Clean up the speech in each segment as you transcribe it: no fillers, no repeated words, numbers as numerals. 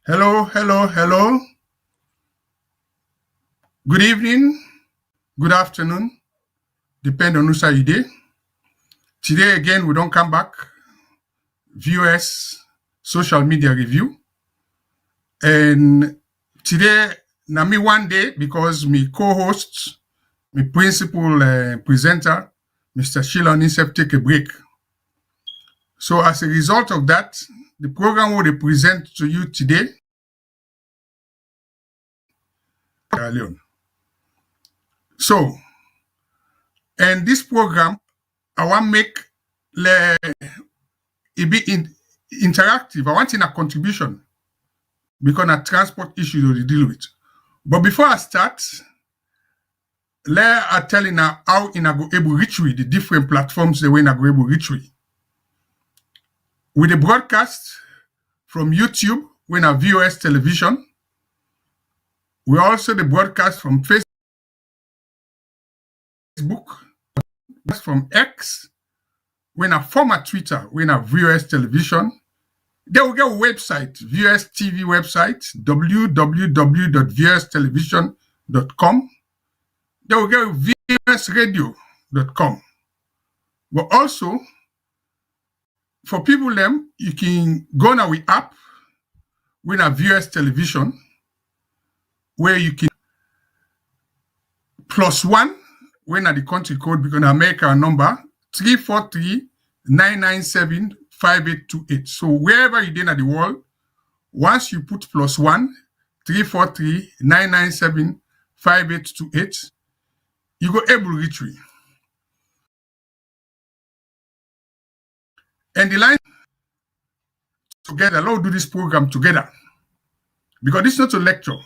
Hello, hello, hello. Good evening, good afternoon, depend on who side you dey. Today again, we don't come back. VOS social media review. And today, na me one day because me co-host, me principal presenter, Mr. Shyllon himself take a break. So as a result of that, the program will present to you today. Leon. So, and this program, I want make it be interactive. I want in a contribution because a transport issue to deal with. But before I start, let I tell you now how I go able reach with the different platforms the way I go able reach with the broadcast from YouTube when I VOS television. We also the broadcast from Facebook, from X, when I former Twitter, when I VOS television. They will get a website, VOS TV website, www.vostelevision.com. They will get vosradio.com. But also, for people them, you can go on our app, when I VOS television, where you can +1 when at the country code because I make our number 343-997-5828. So wherever you're in the world, once you put +1 343-997-5828, you go able to reach me. And the line together, let's do this program together. Because this is not a lecture.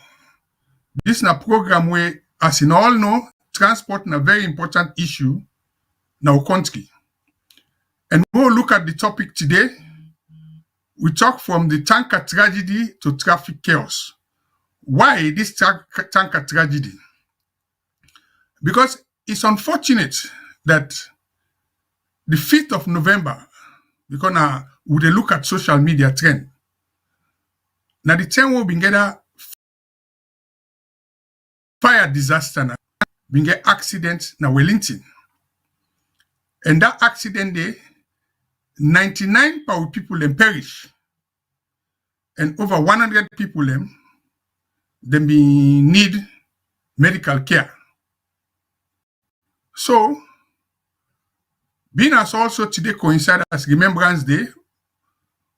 This is a program where, as you all know, transport is a very important issue in our country. And we'll look at the topic today. We talk from the tanker tragedy to traffic chaos. Why this tanker tragedy? Because it's unfortunate that the 5th of November, because now we look at social media trend. Now the time we'll be getting fire disaster now, we get accident na Wellington. And that accident day, 99 people them perish. And over 100 people them be need medical care. So, being as also today coincide as Remembrance Day,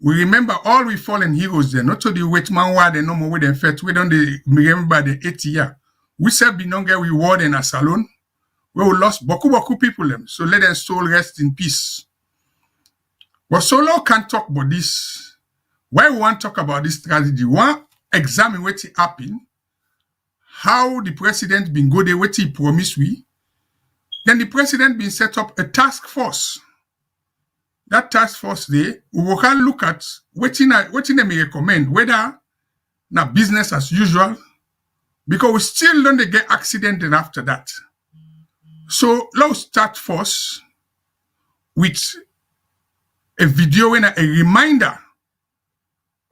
we remember all we fallen heroes there, not to the wait man war, they no more with them fete, we don't remember the 80 year. We said be non get reward in a Salone, where we lost beaucoup people them. So let them soul rest in peace. But Solo can't talk about this. Why we want to talk about this tragedy? We want to examine what happened, how the president been go there, what he promised we. Then the president been set up a task force. That task force there, we will look at what they may recommend, whether na business as usual, because we still don't get accident and after that. So let's start first with a video and a reminder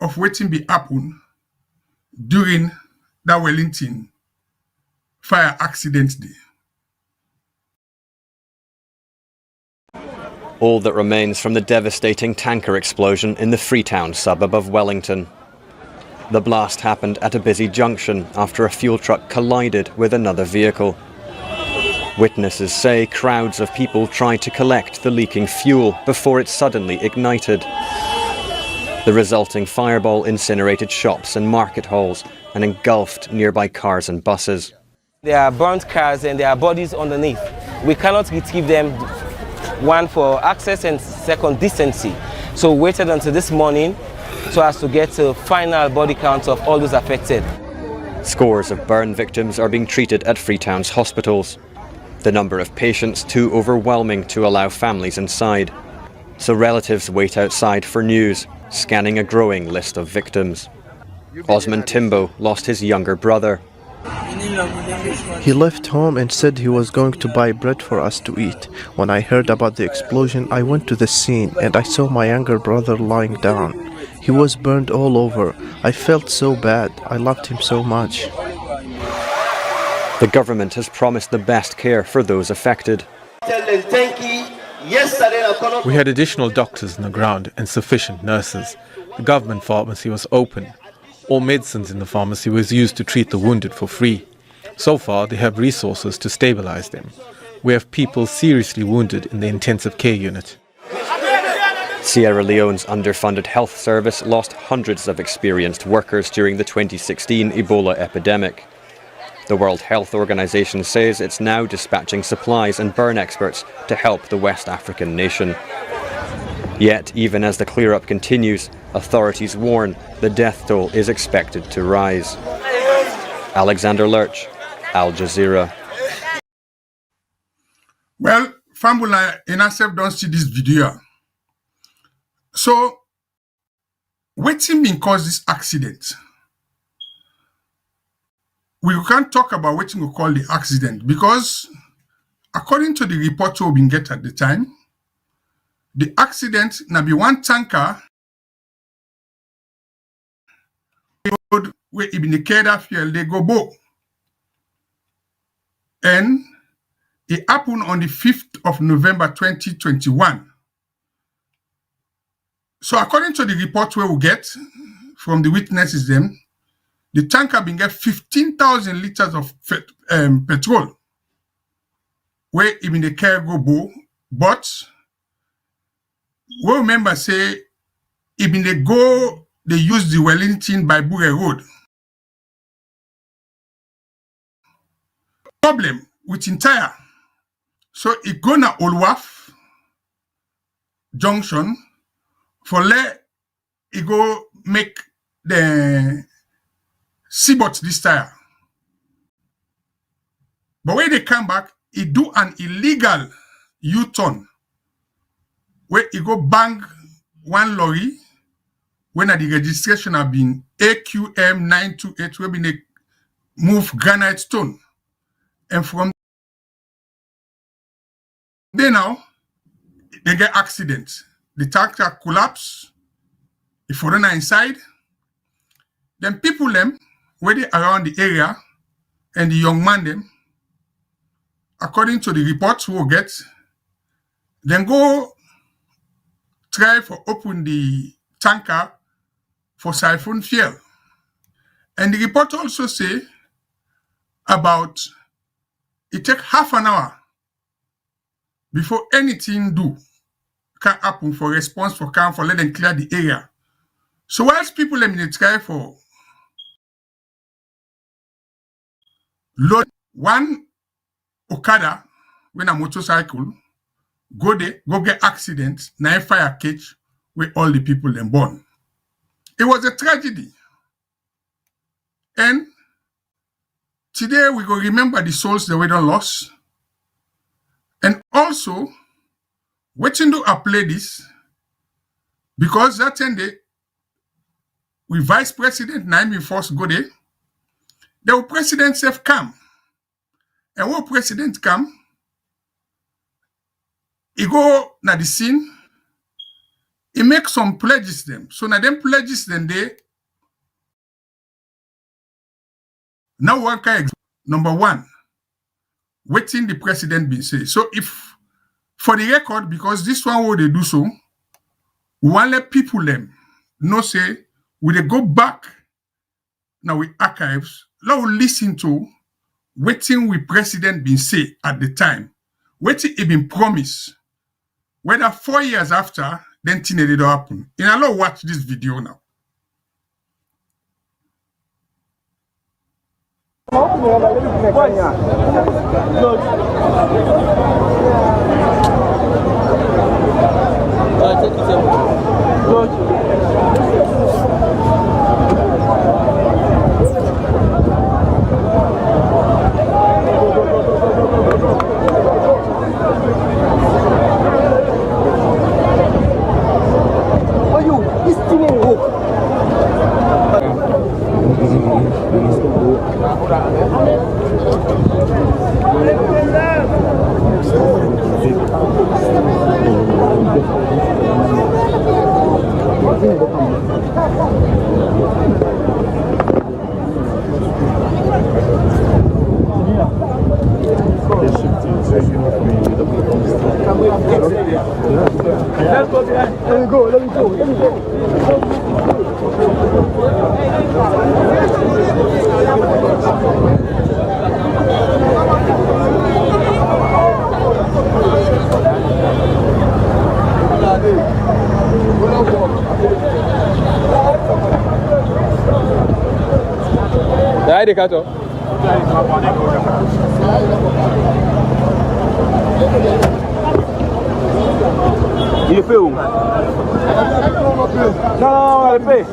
of what be happen during that Wellington fire accident day. All that remains from the devastating tanker explosion in the Freetown suburb of Wellington. The blast happened at a busy junction after a fuel truck collided with another vehicle. Witnesses say crowds of people tried to collect the leaking fuel before it suddenly ignited. The resulting fireball incinerated shops and market halls and engulfed nearby cars and buses. There are burnt cars and there are bodies underneath. We cannot retrieve them, one for access and second decency. So we waited until this morning so as to get a final body count of all those affected. Scores of burn victims are being treated at Freetown's hospitals. The number of patients too overwhelming to allow families inside. So relatives wait outside for news, scanning a growing list of victims. Osman Timbo lost his younger brother. He left home and said he was going to buy bread for us to eat. When I heard about the explosion, I went to the scene and I saw my younger brother lying down. He was burned all over. I felt so bad. I loved him so much. The government has promised the best care for those affected. We had additional doctors on the ground and sufficient nurses. The government pharmacy was open. All medicines in the pharmacy was used to treat the wounded for free. So far, they have resources to stabilize them. We have people seriously wounded in the intensive care unit. Sierra Leone's underfunded health service lost hundreds of experienced workers during the 2016 Ebola epidemic. The World Health Organization says it's now dispatching supplies and burn experts to help the West African nation. Yet, even as the clear-up continues, authorities warn the death toll is expected to rise. Alexander Lurch, Al Jazeera. Well, Fambula and myself don't see this video. So, what been cause this accident? We can't talk about what we call the accident because, according to the report we've been get at the time, the accident now be one tanker where Ibn Keda fuel they go boat. And it happened on the 5th of November 2021. So according to the report we will get from the witnesses them, the tanker been get 15,000 liters of petrol where even the cargo boat, but we remember say even they use the Wellington by Bure Road. Problem with entire. So it go na Olwaf junction for let it go make the seabot this tire. But when they come back, it do an illegal U-turn where it go bang one lorry when the registration have been AQM 928 where they move granite stone. And from there now, they get accidents. The tanker collapse, the foreigner inside. Then people them, where they around the area, and the young man them, according to the reports we'll get, then go try for open the tanker for siphon fuel. And the report also say about it take half an hour before anything can happen for response for let them clear the area. So whilst people let me try for load one Okada when a motorcycle go there, go get accident, now fire catch where all the people then born. It was a tragedy. And today we go remember the souls that we don't lost. And also, waiting to apply this, because that time we vice president Naomi first go there, the president self come. And when president come, he go na the scene, he make some pledges them. So na them pledges then they now one kind number one, waiting the president been say. So if for the record, because this one what they do so, we want let people them know say we they go back now with archives, now we listen to waiting we president been say at the time, waiting he been promised. Whether 4 years after, then thing did happen. And I'll watch this video now. Il fait où? Non, elle fait.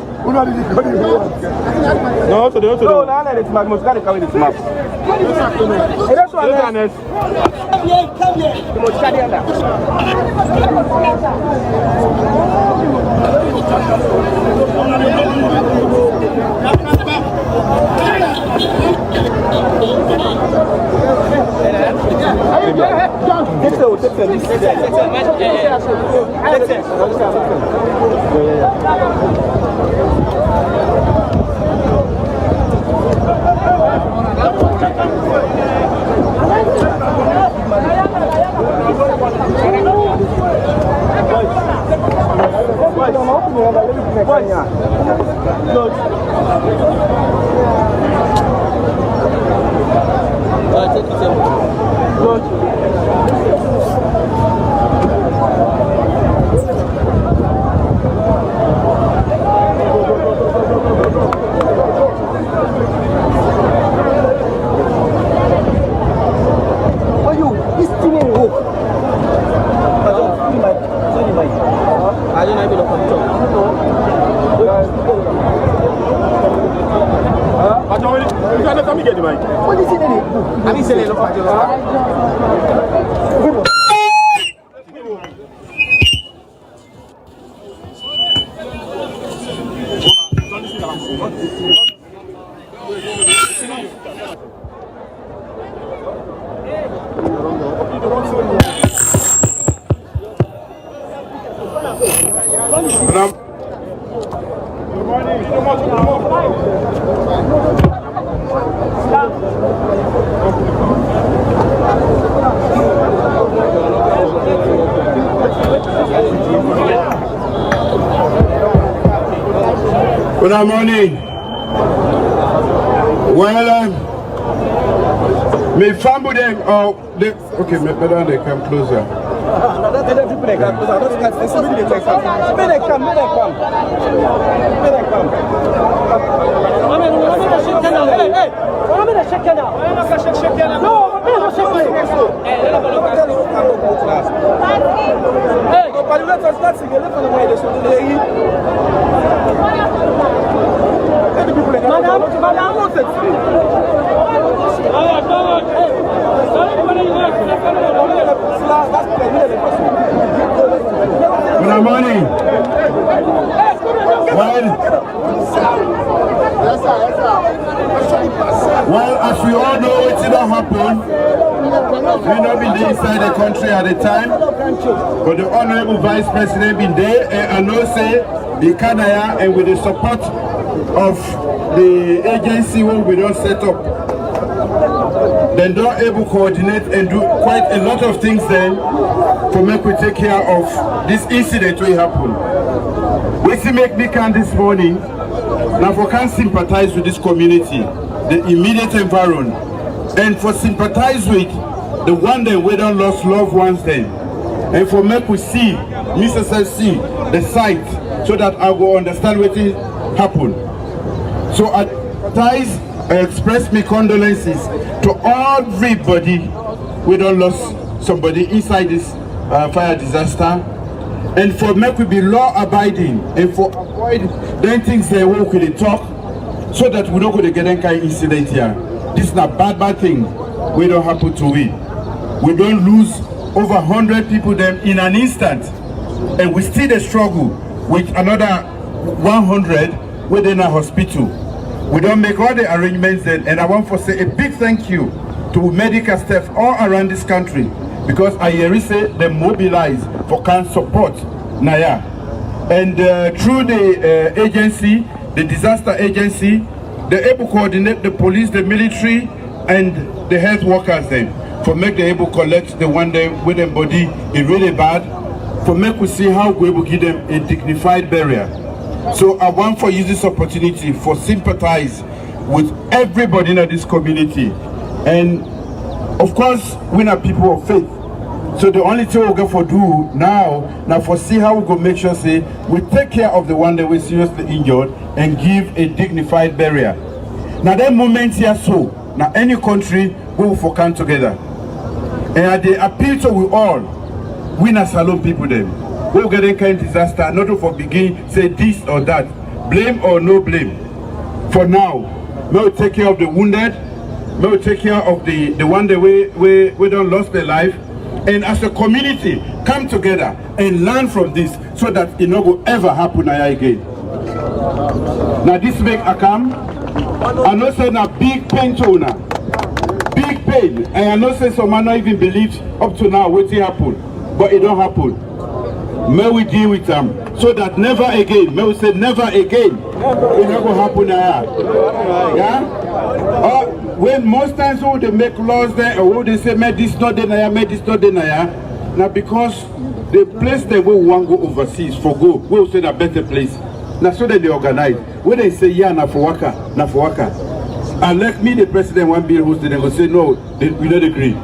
Non, c'est de l'autre. Non, là, elle est smart. Moi, je vais aller smart. Et là, toi, Ernest. Good morning. Well, me family them okay, me better they come closer. Good morning. Well, as we all know, it didn't happen. We not been inside the country at the time, but the Honorable Vice President been there, and I know say the Kanaya, and with the support of the agency when we don't set up, then don't able to coordinate and do quite a lot of things then for make we take care of this incident will happen. We see make me can this morning, now for can sympathize with this community, the immediate environment, and for sympathize with the one that we don't lost loved ones then, and for make we see, Mr. see the site so that I will understand what it happened. So I express my condolences to everybody we don't lost somebody inside this fire disaster, and for make we be law abiding and for avoid them things they work with the talk so that we don't go to get any kind of incident here. This is not bad thing. We don't happen to we. We don't lose over 100 people them in an instant, and we still struggle with another 100 within a hospital. We don't make all the arrangements then, and I want to say a big thank you to medical staff all around this country, because I hear say they mobilize for can support Naya. And through the agency, the disaster agency, they're able to coordinate the police, the military, and the health workers then, for make them able to collect the one day with them body is really bad, for make we see how we able to give them a dignified burial. So I want for use this opportunity for sympathize with everybody in this community. And of course, we are people of faith. So the only thing we're going to do now for see how we go make sure say we take care of the one that we seriously injured and give a dignified burial. Now that moment here, so now any country we will for come together. And they appeal to we all, we na Salone people them. We will get any kind of disaster, not to for begin say this or that, blame or no blame. For now, we will take care of the wounded, we will take care of the one that we don't lost their life. And as a community, come together and learn from this so that it not will ever happen again. Now this make a come, I know say na big pain to now. Big pain. And I know say some man not even believe up to now what happen. But it don't happen. May we deal with them so that never again, may we say never again, it not gonna happen now. Yeah? When most times when they make laws there, or they say, make this not deny, make this not deny, now because the place that we want to go overseas for go, we will say a better place. Now so that they organize. When they say, yeah, na for waka. And like me, the president one bill who's they will say, no, we don't agree.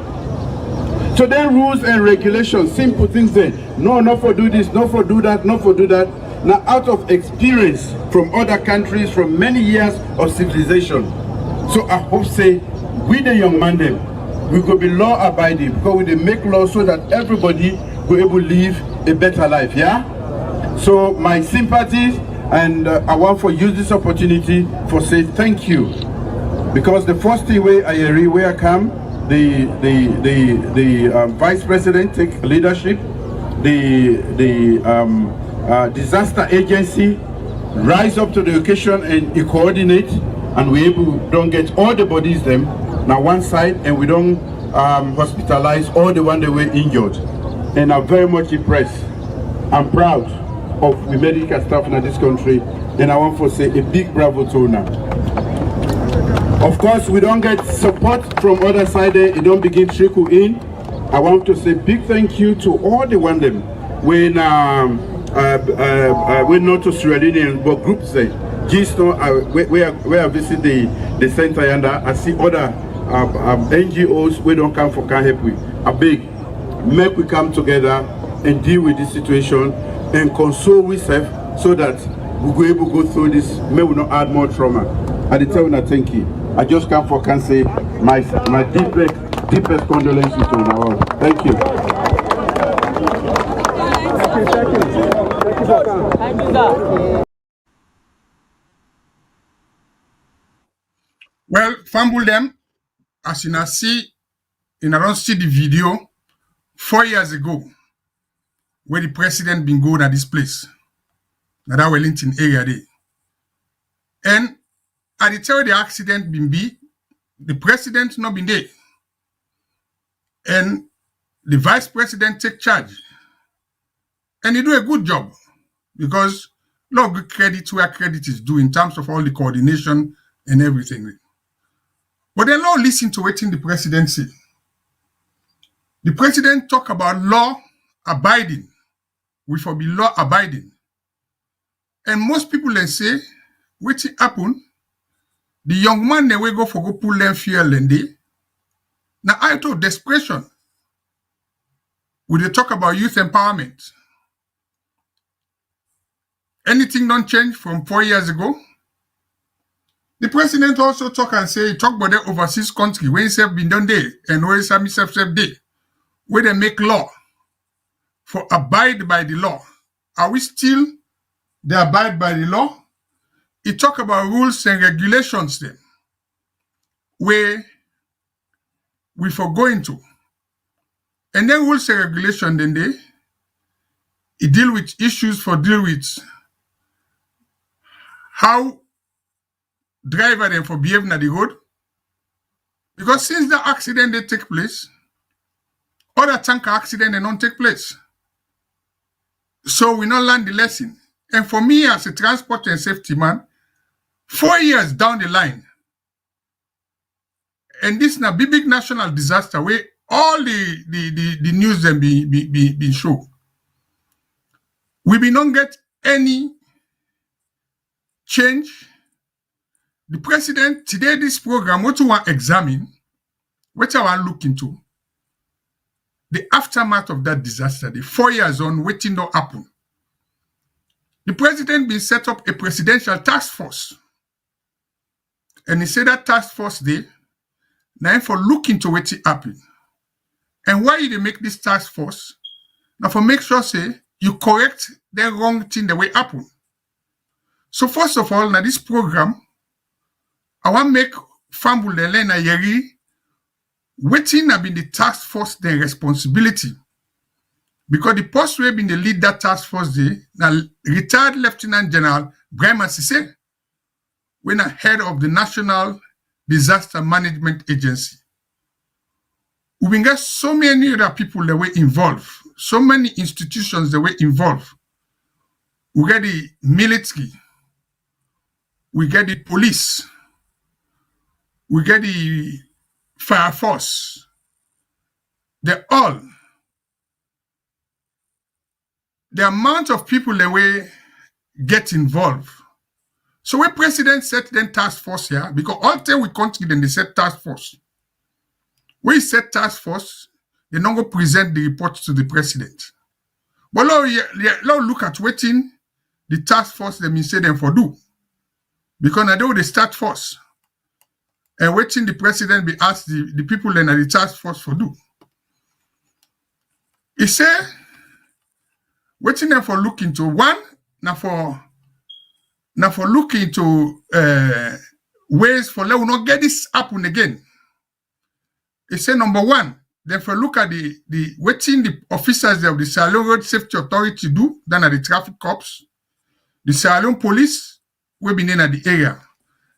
So then rules and regulations, simple things there. No, not for do this, not for do that, not for do that. Now out of experience from other countries, from many years of civilization. So I hope say, we the young man them, we could be law abiding, because we make laws so that everybody will able to live a better life, yeah? So my sympathies, and I want to use this opportunity for say thank you. Because the first thing where I come, the Vice President take leadership, the disaster agency rise up to the occasion and coordinate, and we don't get all the bodies them now one side, and we don't hospitalize all the one that were injured. And I'm very much impressed. I'm proud of the medical staff in this country, and I want to say a big bravo to now. Of course, we don't get support from other side there, it don't begin trickle in. I want to say big thank you to all the one them when we're not to Sierra Leone, but groups there. Where I visit the center and I see other NGOs we don't come for can help with. I beg, make we come together and deal with this situation and console ourselves so that we go able to go through this. May we not add more trauma. I tell you, thank you. I just come for can say my deepest condolences to you all. Thank you. Thank you, sir. Well, fumble them, as you now see, I don't see the video 4 years ago, where the president been going at this place, that Wellington area there. And at the time the accident been the president not been there. And the vice president take charge. And he do a good job, because lot of good credit where credit is due in terms of all the coordination and everything. But then law listen to what the president say. The president talk about law abiding. We for be law abiding. And most people then say, what happen? The young man they will go for go pull them fuel and they. Now out of desperation, we they talk about youth empowerment. Anything don't change from 4 years ago? The president also talk about the overseas country where he have been done there and where he have there, where they make law for abide by the law. Are we still they abide by the law? He talk about rules and regulations then, where we for going to. And then rules and regulation then he deal with issues for deal with how driver them for behaving at the road. Because since the accident they take place, other tanker accident they don't take place. So we not learn the lesson. And for me as a transport and safety man, 4 years down the line, and this na big national disaster where all the news then be show. We be not get any change. The president today this program what you want examine, what I want look into the aftermath of that disaster, the 4 years on waiting not happen. The president been set up a presidential task force. And he said that task force day, now for look into what happened. And why they make this task force? Now for make sure say you correct the wrong thing the way happen. So first of all, now this program, I want make Fambul Elena Yeri waiting have been the task force their responsibility. Because the post we been the lead that task force day, now retired Lieutenant General Brahma Sise, when a head of the National Disaster Management Agency. We been get so many other people that were involved, so many institutions that were involved. We get the military, we get the police, we get the fire force. They're all. The amount of people that will get involved. So when president set then task force here, because all time we country then they set task force. When he set task force, they don't go present the report to the president. But now look at waiting the task force they say them for do. Because now they start first. And waiting the president be asked the people then at the task force for do. He say, waiting them for look into one, now for looking into ways for let we not get this happen again. He say number one, then for look at the waiting the officers of the Salone Road Safety Authority do, than at the traffic cops, the Salone police will be in at the area.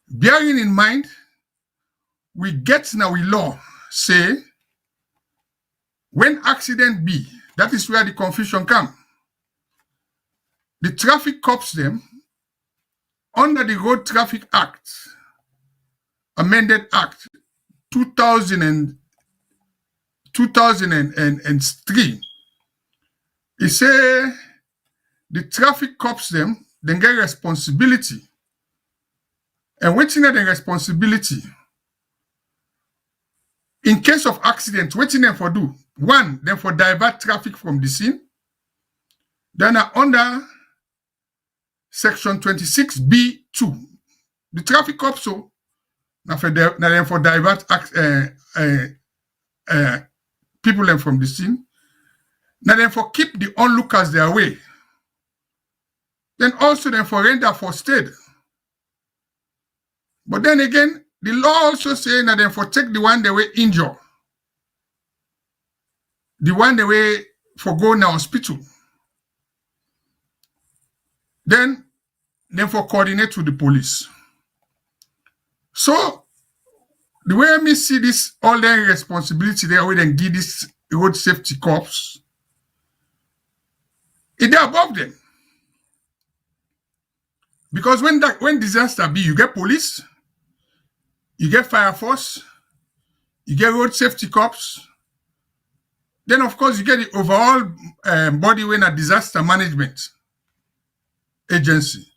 Bearing in mind, we get now we law say when accident be, that is where the confusion come. The traffic cops them under the Road Traffic Act, amended Act 2003, it say the traffic cops them then get responsibility. And waiting at the responsibility, in case of accident, waiting them for do, one, then for divert traffic from the scene, then under Section 26B2, the traffic cops so now for divert people them from the scene. Now then for keep the onlookers their way. Then also then for render first aid. But then again, the law also say that then for take the one they were injured, the one they were for go in the hospital. Then for coordinate with the police. So the way me see this all their responsibility there, we then give this road safety corps, it's above them. Because when disaster be, you get police, you get fire force, you get road safety corps, then of course you get the overall body when a disaster management agency.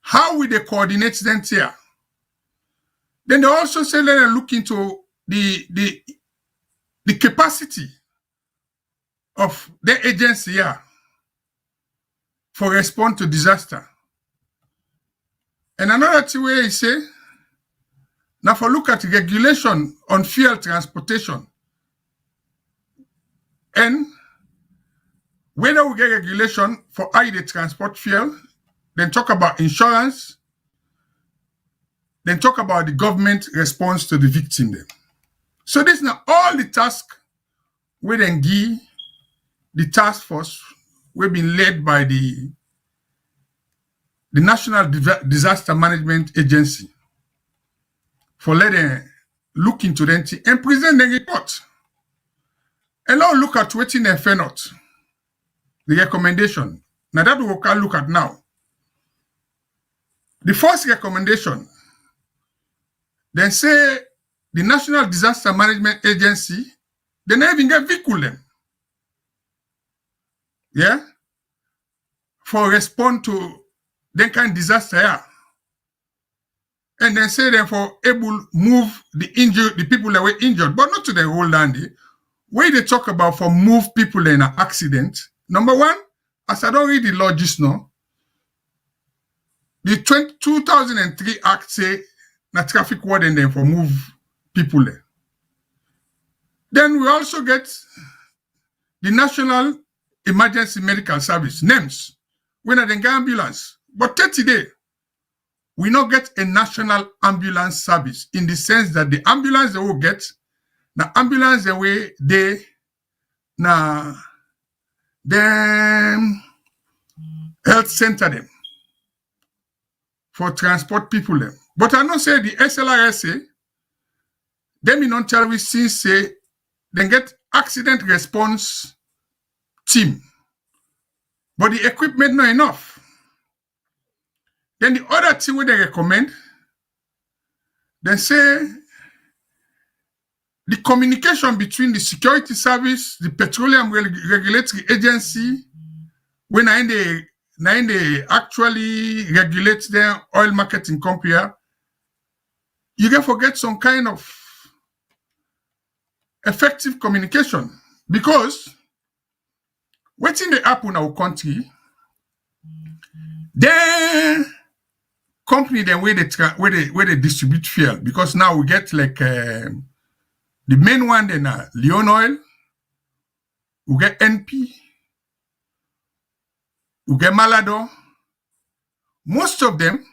How will they coordinate them here? Then they also say let them look into the capacity of the agency here for respond to disaster. And another thing where he say, now for look at regulation on fuel transportation. And whether we get regulation for how they transport fuel, then talk about insurance, then talk about the government response to the victim then. So this is now all the task we then give the task force we've been led by the National Disaster Management Agency for letting look into them and present the report. And now look at waiting and fair not. The recommendation. Now that we can look at now. The first recommendation, then say the National Disaster Management Agency, they never even get vehicle them. Yeah? For respond to that kind of disaster. Yeah. And then say therefore able move the people that were injured, but not to the whole land. Where they talk about for move people in an accident. Number one, as I don't read the law just now, the 2003 Act say na traffic warden then for move people there. Then we also get the National Emergency Medical Service, NEMS, when they get ambulance. But 30 days, we not get a national ambulance service in the sense that the ambulance they will get, the ambulance the way they na them health center them for transport people them. But I not say the SLRSA, them in Ontario since say they get accident response team, but the equipment not enough. Then the other thing where they recommend, they say the communication between the security service, the petroleum regulatory agency, when they actually regulate their oil marketing company, you can forget some kind of effective communication. Because what's in the happen in our country, then company then where they distribute fuel, because now we get like the main one then Leon Oil, we get NP, we get Malado. Most of them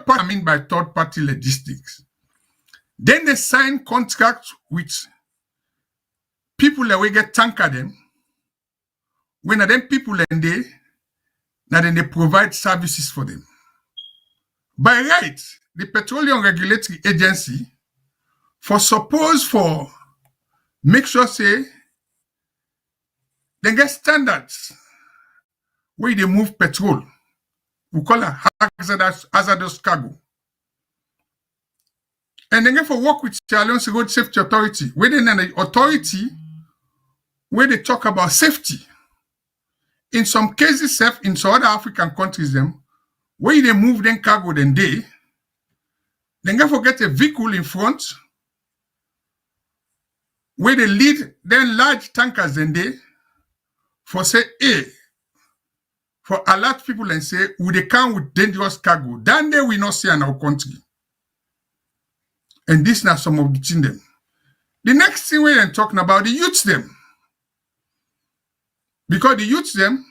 I mean by third-party logistics. Then they sign contracts with people that we get tanker them. When are them people and then they provide services for them. By right, the Petroleum Regulatory Agency for make sure say they get standards where they move petrol. We call it hazardous cargo. And then for work with Shyllon Road Safety Authority, where they an authority where they talk about safety. In some cases, in some other African countries, them where they move them cargo, then forget a vehicle in front where they lead then large tankers then for say for alert people and say we they come with dangerous cargo. Then they will not see in our country. And this now some of the thing them. The next thing we're talking about the youths them. Because the youths them,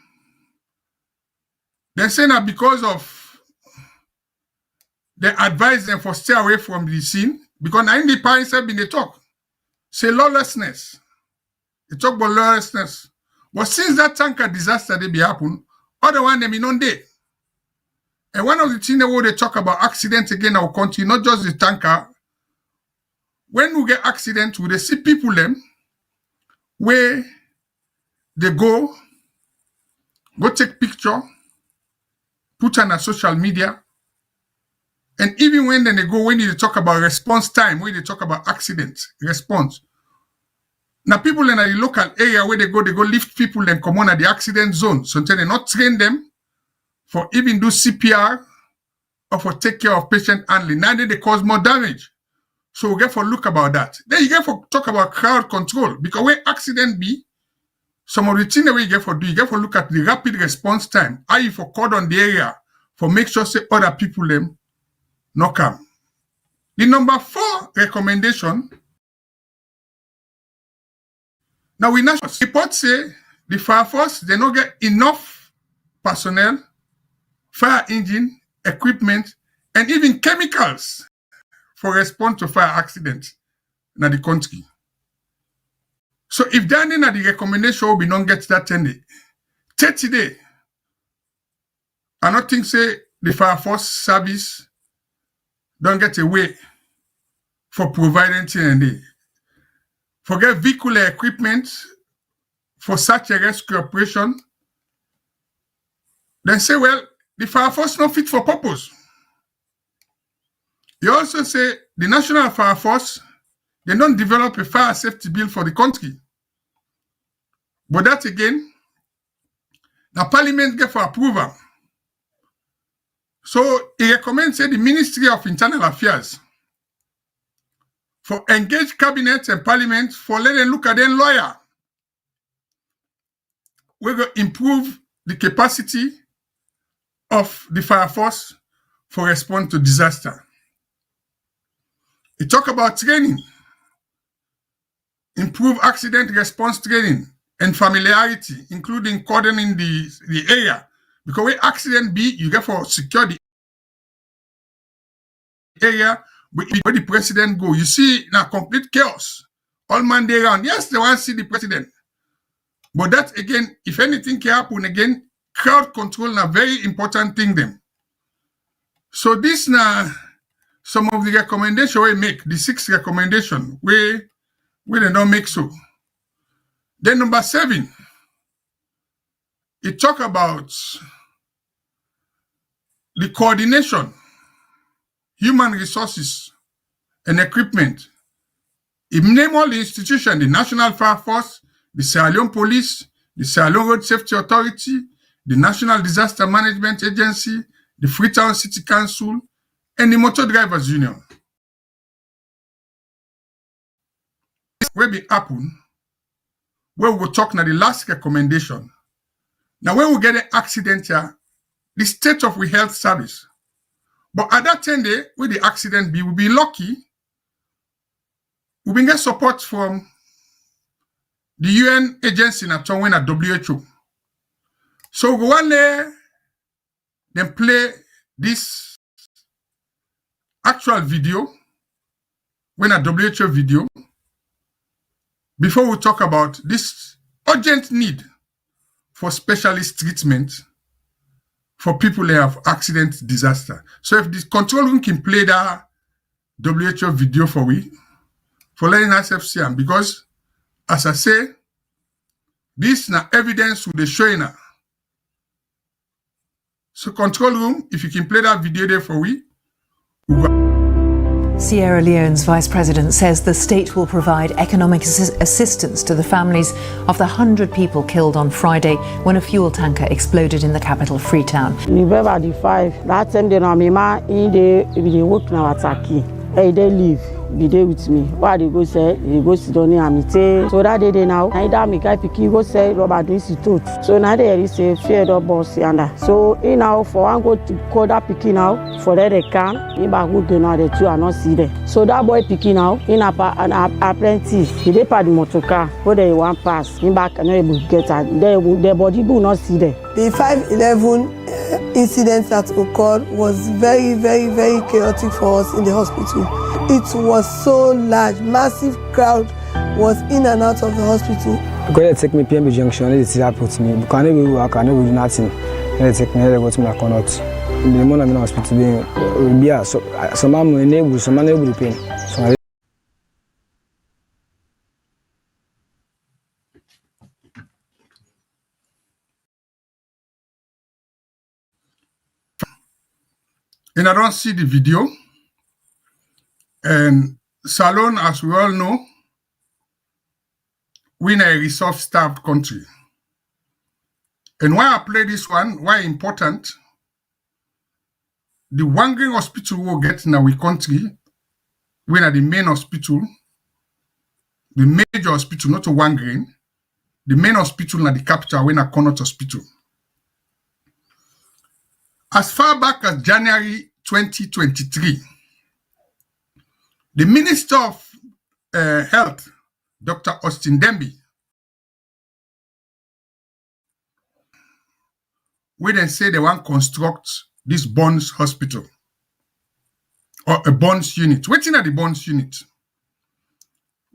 they say now because of they advise them for stay away from the scene, because now in the parents have been they talk. Say lawlessness. They talk about lawlessness. But since that tanker disaster they be happen, other one them in on day. And one of the things where they talk about accidents again in our country, not just the tanker. When we get accident, we see people them where they go take picture, put on a social media, and even when then when they talk about response time, when they talk about accident response. Now people in the local area where they go lift people and come on at the accident zone. So they not train them for even do CPR or for take care of patient handling. Now they cause more damage. So we get for look about that. Then you get for talk about crowd control, because when accident be, some of the things that we get for do, you get for look at the rapid response time. How you for call on the area for make sure say other people them not come. The number 4 recommendation. Now we national report say the fire force they not get enough personnel, fire engine, equipment, and even chemicals for response to fire accidents in the country. So if that in the recommendation we don't get that 30 days, I don't think say the fire force service don't get away for providing thing. Forget vehicle equipment for such a rescue operation. Then say, well, the fire force not fit for purpose. He also say the National Fire Force, they don't develop a fire safety bill for the country. But that again, the parliament get for approval. So he recommends say the Ministry of Internal Affairs for engage cabinet and parliament for let them look at them lawyer. We're going to improve the capacity of the fire force for response to disaster. He talk about training, improve accident response training and familiarity, including cordoning the area. Because when accident be, you get for secure the area where the president go. You see now complete chaos. All man day around. Yes, they want to see the president. But that again, if anything can happen again, crowd control is a very important thing them. So this now some of the recommendations we make, the 6 recommendations we they don't make so. Then number 7, it talk about the coordination, human resources and equipment. It name all the institutions, the National Fire Force, the Sierra Leone Police, the Sierra Leone Road Safety Authority, the National Disaster Management Agency, the Freetown City Council, and the Motor Drivers Union. Where be happen, where we will talk now the last recommendation. Now when we get an accident here, the state of we health service. But at that time day, where the accident be, we'll be lucky. We will get support from the UN agency na when at WHO. So we want them play this actual video, when a WHO video, before we talk about this urgent need for specialist treatment for people who have accident disaster. So if the control room can play that WHO video for we, for letting us see them, because as I say, this na evidence with the showing. So control room, if you can play that video there for we. Sierra Leone's vice president says the state will provide economic assistance to the families of the 100 people killed on Friday when a fuel tanker exploded in the capital, Freetown. November the 5, that time they know me ma in the work now attack. Hey, they leave. Be there with me. Why they go say they go sit down here and say. So that day now, neither me guy picky go say Robert Institute. So now there is a fear of boss yonder. So in now for one go to call that picky now for that they can. In back good now the 2 are not see there. So that boy picky now in an apprentice. He dey part the motor car. Where they want pass. In back and able to get at. Their body will not see there. The 5/11 incident that occurred was very, very, very chaotic for us in the hospital. It was so large, massive crowd was in and out of the hospital. Because they take me PMB Junction, they see that put me. Because I never work, I never do nothing. They take me, they go to my connect. The moment I'm in the hospital, be so I'm unable, so I'm unable to pay. So and I don't see the video. And Salone, as we all know, we're a resource-starved country. And why I play this one, why important, the Wangring hospital we get in our country, we're the main hospital, the major hospital, not a Wangring, the main hospital in the capital, we're a Connaught Hospital. As far back as January 2023, the Minister of Health, Dr. Austin Demby, we then say they want to construct this Bonds hospital or a Bonds unit. Waiting at the Bonds unit.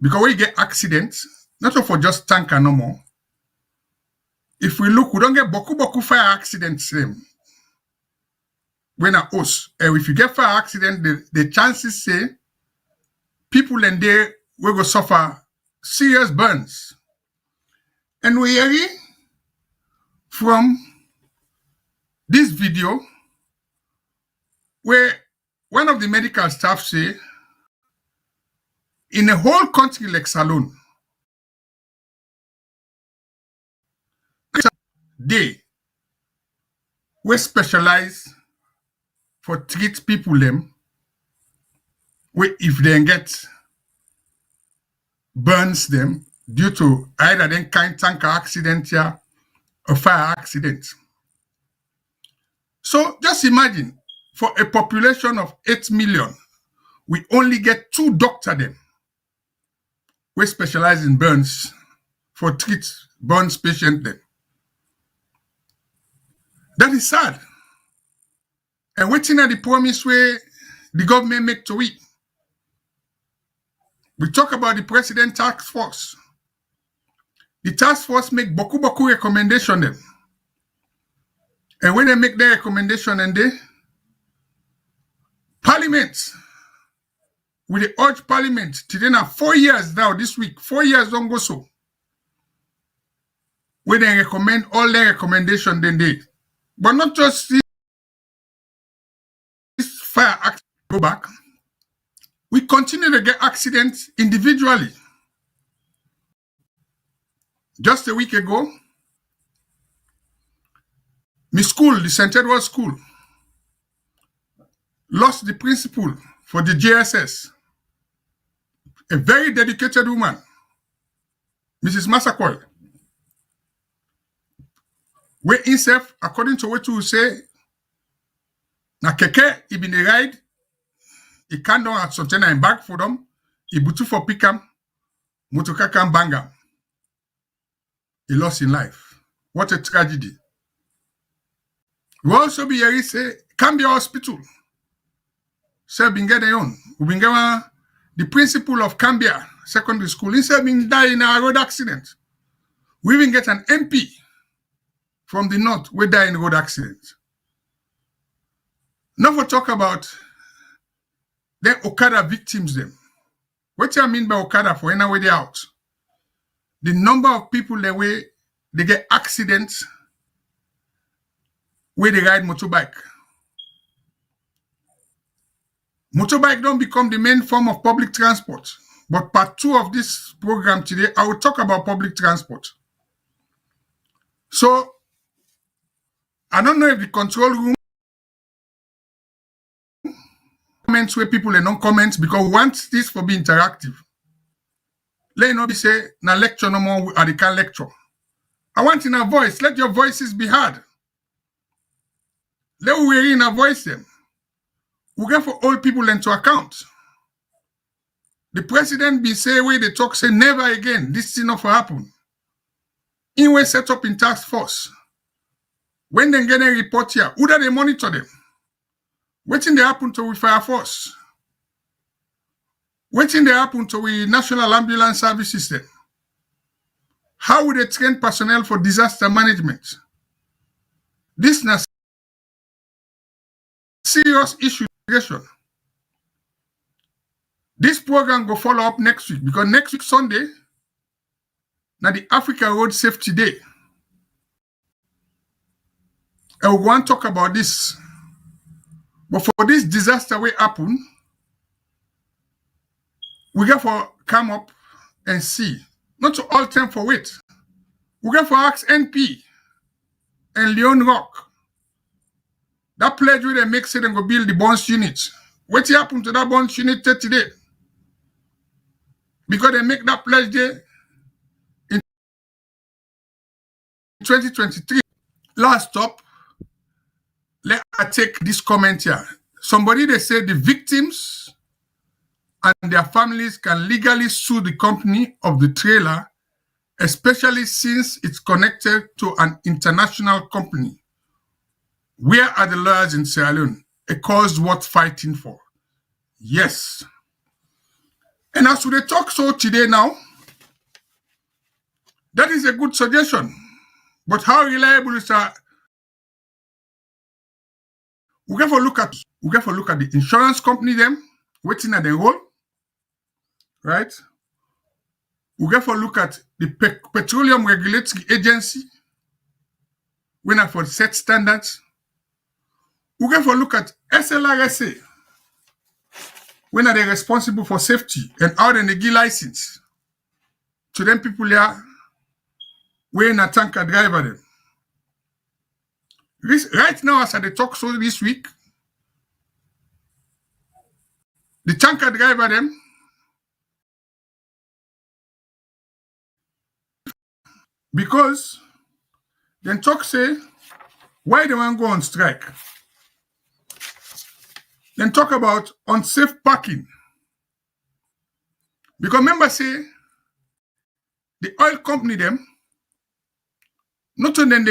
Because when you get accidents, not for just tanker no more. If we look, we don't get boku fire accidents same. When a host, if you get fire accident, the chances say people in there will go suffer serious burns. And we hear from this video where one of the medical staff say, in a whole country like Salone, they we specialize for treat people them where if they get burns them due to either then kind tanker accident here or fire accident. So just imagine for a population of 8 million, we only get 2 doctors then we specialize in burns for treat burns patient then. That is sad. And waiting at the promise where the government make to it. We talk about the president task force. The task force make boku recommendation them. And when they make their recommendation and they Parliament, with the urge Parliament, today now 4 years now this week, 4 years don't go so. When they recommend all their recommendation then they, but not just this fire act go back. We continue to get accidents individually. Just a week ago, my school, the St. Edward School, lost the principal for the JSS. A very dedicated woman, Mrs. Massaquoi. Where himself, according to what you say, na keke, he been a ride, he can't do at something in back for them, he butu for pikam, motokaka bangam. He lost his life. What a tragedy. We also be here, say, Cambia Hospital. Say, been getting on. We been getting the principal of Cambia Secondary School. He said, been died in a road accident. We even get an MP from the north, we die in road accident. Now for talk about the Okada victims them. What do I mean by Okada for any way they out? The number of people that way they get accidents where they ride motorbike. Motorbike don't become the main form of public transport. But part 2 of this program today, I will talk about public transport. So, I don't know if the control room comments where people are not comments because we want this for be interactive. Let not be say, na lecture no more, I can't lecture. I want in a voice, let your voices be heard. Let we hear in a voice them. We get for all people into account. The president be say where they talk, say never again, this thing not for happen. In way set up in task force. When they get a report here, who do they monitor them? Waiting they happen to we fire force. Waiting they happen to we national ambulance service system. How would they train personnel for disaster management? This is a serious issue. This program will follow up next week because next week Sunday, now the Africa Road Safety Day. And we want to talk about this. But for this disaster will happen, we got to come up and see. Not to all time for wait. We got to ask NP and Leon Rock. That pledge where they make say they go build the bonds unit. What happened to that bonds unit today? Because they make that pledge there in 2023. Last stop. Let I take this comment here. Somebody they say the victims and their families can legally sue the company of the trailer, especially since it's connected to an international company. Where are the lawyers in Sierra Leone? A cause worth fighting for. Yes. And as we talk so today now, that is a good suggestion. But how reliable is that? We got to look at the insurance company them waiting at the role, right? We got to look at the Petroleum Regulatory Agency when I for set standards. we get for look at SLRSA, when are they responsible for safety and how they give license to them people here when a tanker driver them. Right now, as I talk so this week, the tanker driver them because then talk say why they want to go on strike. Then talk about unsafe parking. Because remember say the oil company them not only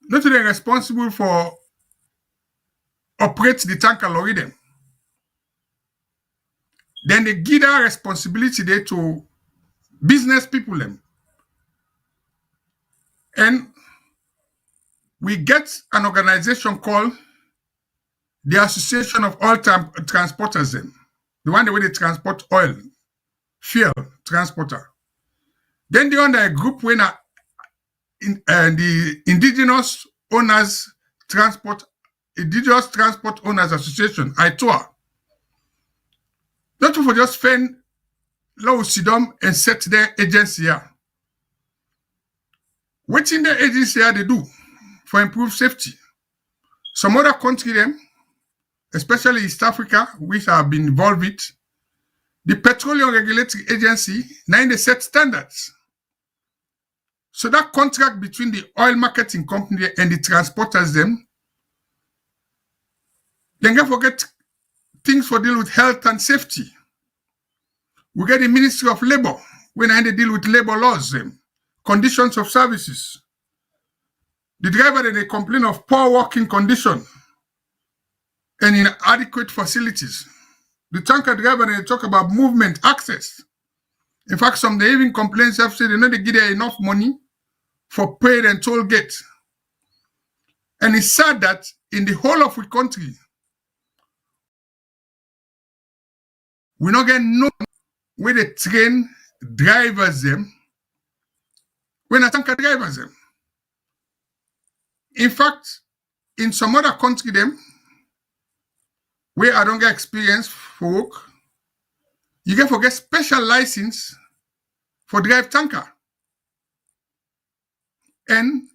they responsible for operate the tanker lorry them. Then they give that responsibility there to business people them. And we get an organization called the Association of Oil Transporters them. The one the way they transport oil, fuel, transporter. Then they under a group when the Indigenous Transport Owners Association, ITOA. Not for just find low sidom and set their agency here. What in the agency here they do for improved safety? Some other country them, especially East Africa, which have been involved with, the Petroleum Regulatory Agency, now they set standards. So that contract between the oil marketing company and the transporters them, they can forget things for deal with health and safety. We get the Ministry of Labor, when they deal with labor laws them, conditions of services. The driver they complain of poor working condition and inadequate facilities. The tanker driver they talk about movement, access. In fact, some they even complain say they know they give them enough money for paid and toll gate. And it's sad that in the whole of the country, we not get no where they train drivers them when a tanker drivers them. In fact, in some other country them, where I don't get experience for work, you can get special license for drive tanker and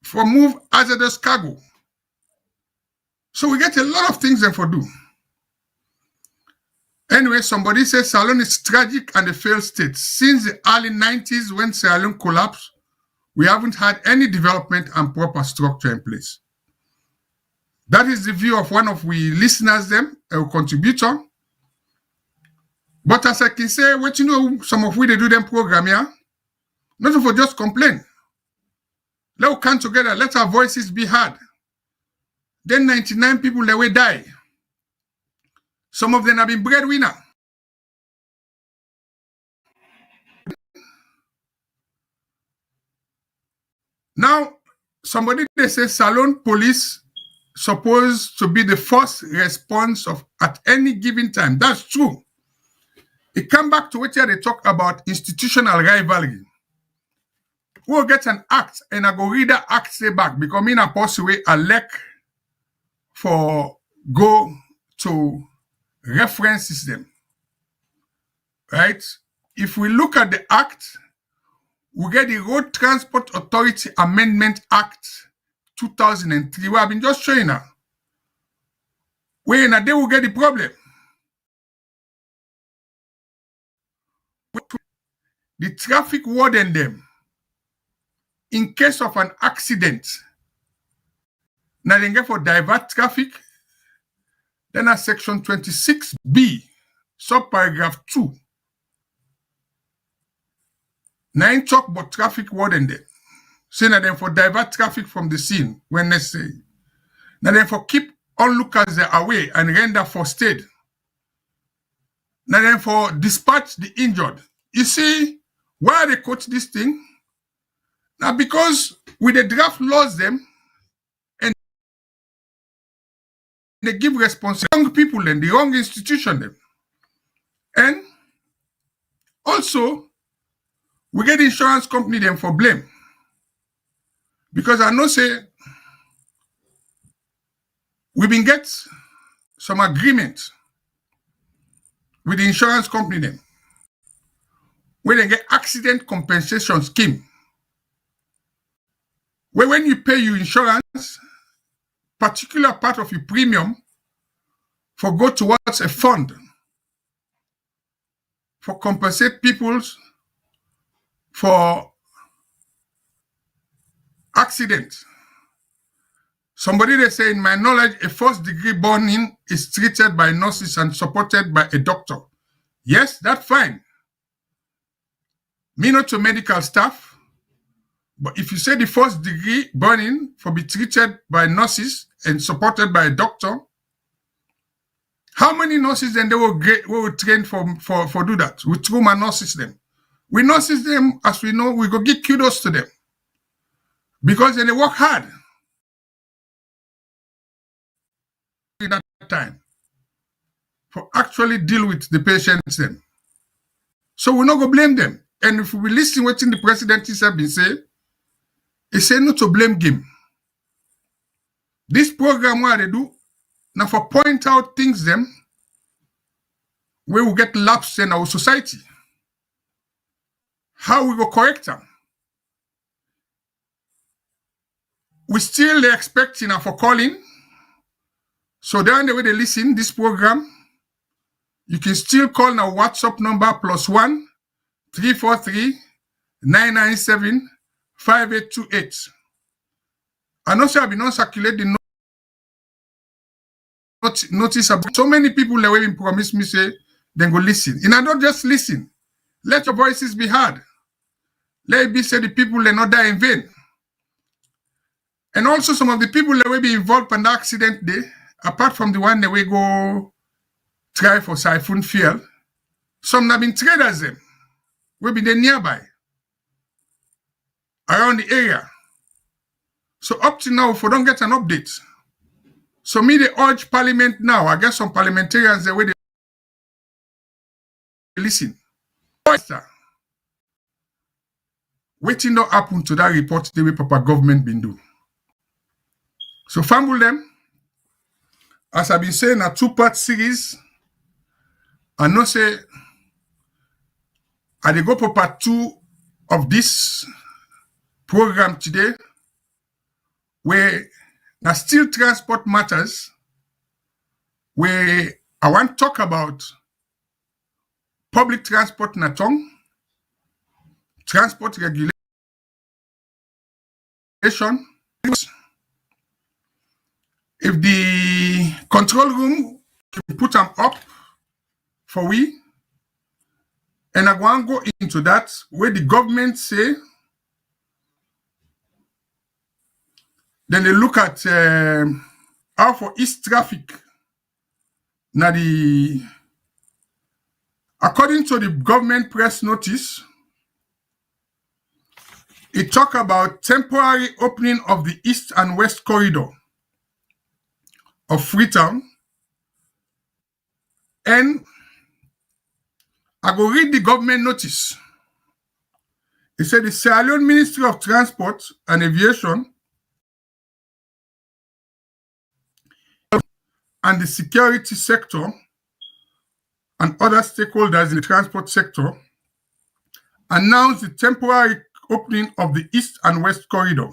for move hazardous cargo. So we get a lot of things them for do. Anyway, somebody says Salone is tragic and a failed state. Since the early 90s when Salone collapsed, we haven't had any development and proper structure in place. That is the view of one of we listeners them, a contributor. But as I can say, what you know, some of we they do them program here, not for just complain. Let's come together, let our voices be heard. Then 99 people they will die. Some of them have been breadwinner. Now, somebody they say Salone police supposed to be the first response of at any given time. That's true. It come back to what they talk about institutional rivalry. We'll get an act and I go read that act say back because me na possibly a lack for go to reference system. Right? If we look at the act, we get the Road Transport Authority Amendment Act 2003. We have been just showing now. Where in a day we get the problem. The traffic warden them, in case of an accident, now they get for divert traffic, then a section 26B, subparagraph 2. Now talk about traffic warden them. Saying that then for divert traffic from the scene when necessary. Now then for keep onlookers away and render first aid. Now then for dispatch the injured. You see why they quote this thing? Now because with the draft laws them and they give responsibility to wrong people and the wrong institution them. And also we get insurance company them for blame. Because I know say we been get some agreement with the insurance company them, where they get accident compensation scheme, where when you pay your insurance, particular part of your premium for go towards a fund for compensate people for accident. Somebody they say, in my knowledge, a first-degree burning is treated by nurses and supported by a doctor. Yes, that's fine. Me not to medical staff, but if you say the first-degree burning for be treated by nurses and supported by a doctor, how many nurses then they will train for do that? We trauma nurses them. We nurses them, as we know, we go give kudos to them because they work hard in that time for actually deal with the patients then. So we not go blame them. And if we listen what the president have been saying, he say not to blame him. This program what they do now for point out things them where we get lapse in our society. How we go correct them. We still expecting for calling. So then the way they listen this program, you can still call now WhatsApp number +1 343 997 5828. And also I've been on circulate the notice about so many people that will promise me say then go listen. And I don't just listen. Let your voices be heard. Let it be said the people will not die in vain. And also some of the people that will be involved in the accident day, apart from the one that will go try for siphon fuel, some have been traders them. Will be there nearby. Around the area. So up to now, if we don't get an update. So me they urge Parliament now. I guess some parliamentarians the way they listen. Waiting not happen to that report the way Papa government been do. So fumble them. As I've been saying, a 2-part series. I know say I dey go for part 2 of this program today, where now still transport matters, where I want to talk about public transport natong, transport regulation, if the control room can put them up for we, and I want to go into that where the government say, then they look at how for east traffic. Now according to the government press notice, it talk about temporary opening of the east and west corridor of Freetown. And I go read the government notice. It said the Salone Ministry of Transport and Aviation and the security sector and other stakeholders in the transport sector announced the temporary opening of the east and west corridor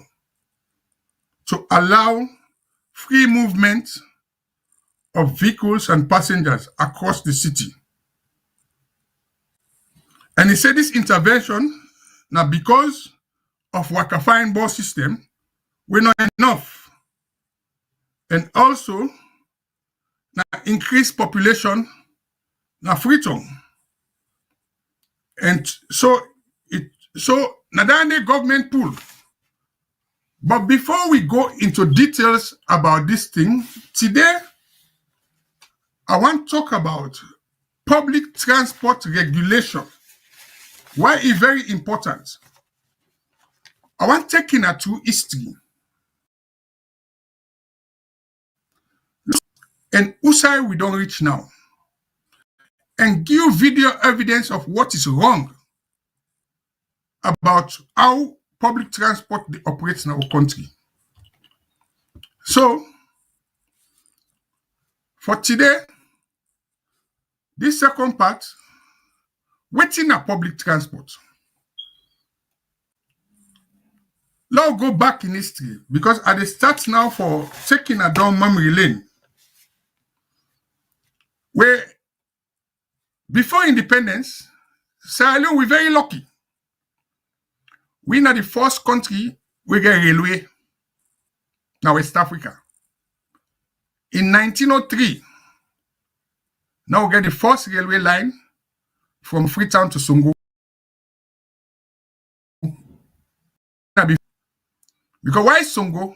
to allow free movement of vehicles and passengers across the city. And he said this intervention, now because of Wakafine bus system, we're not enough. And also, now increased population, now Freetown. And so now the government pull. But before we go into details about this thing, today, I want to talk about public transport regulation. Why it's very important. I want to take in a true history. And whose side we don't reach now. And give video evidence of what is wrong about how public transport operates in our country. So, For today, this second part, waiting at public transport. Let's go back in history because at the start now for taking a down memory lane, where before independence, Sierra Leone, we're very lucky. We're not the first country we get railway now West Africa. In 1903, now we get the first railway line from Freetown to Songo. Because why Songo?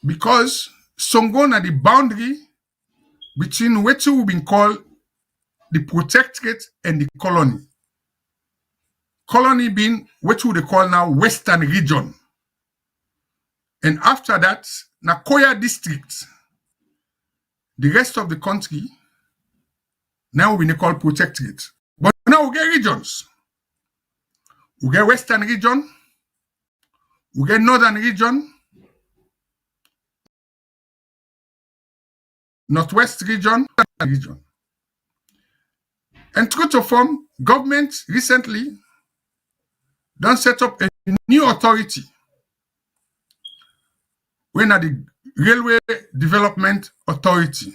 Because Songo na the boundary between what we've been called the protectorate and the colony. Colony being what we call now Western region. And after that, Nakoya district, the rest of the country, now we call protectorate. But now we get regions. We get Western region, we get Northern region, Northwest region, region. And true to form, government recently done set up a new authority when at the Railway Development Authority.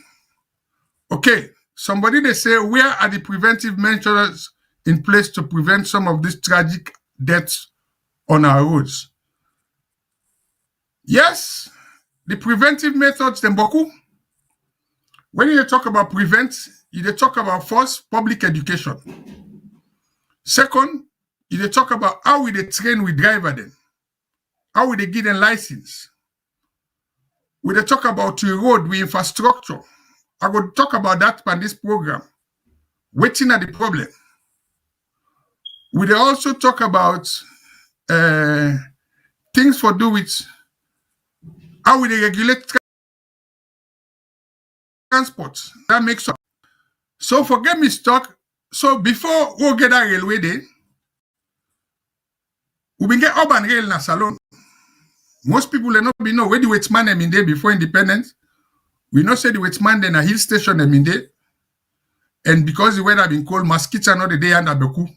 Okay, somebody they say, where are the preventive measures in place to prevent some of these tragic deaths on our roads? Yes, the preventive methods, them beaucoup. When you talk about prevent, you talk about first, public education. Second, you talk about how we train with driver them, how we give them license. We talk about the road, with infrastructure. I will talk about that on this program. Waiting at the problem. We also talk about things for do with how we regulate transport. That makes up. So forget me stock. So before we get that railway day, we been get urban rail na Salone. Most people they not be know where the Waitman them in there before independence. We know say the Waitman then a hill station them in there. And because the weather been cold, mosquitoes not the day under Beku.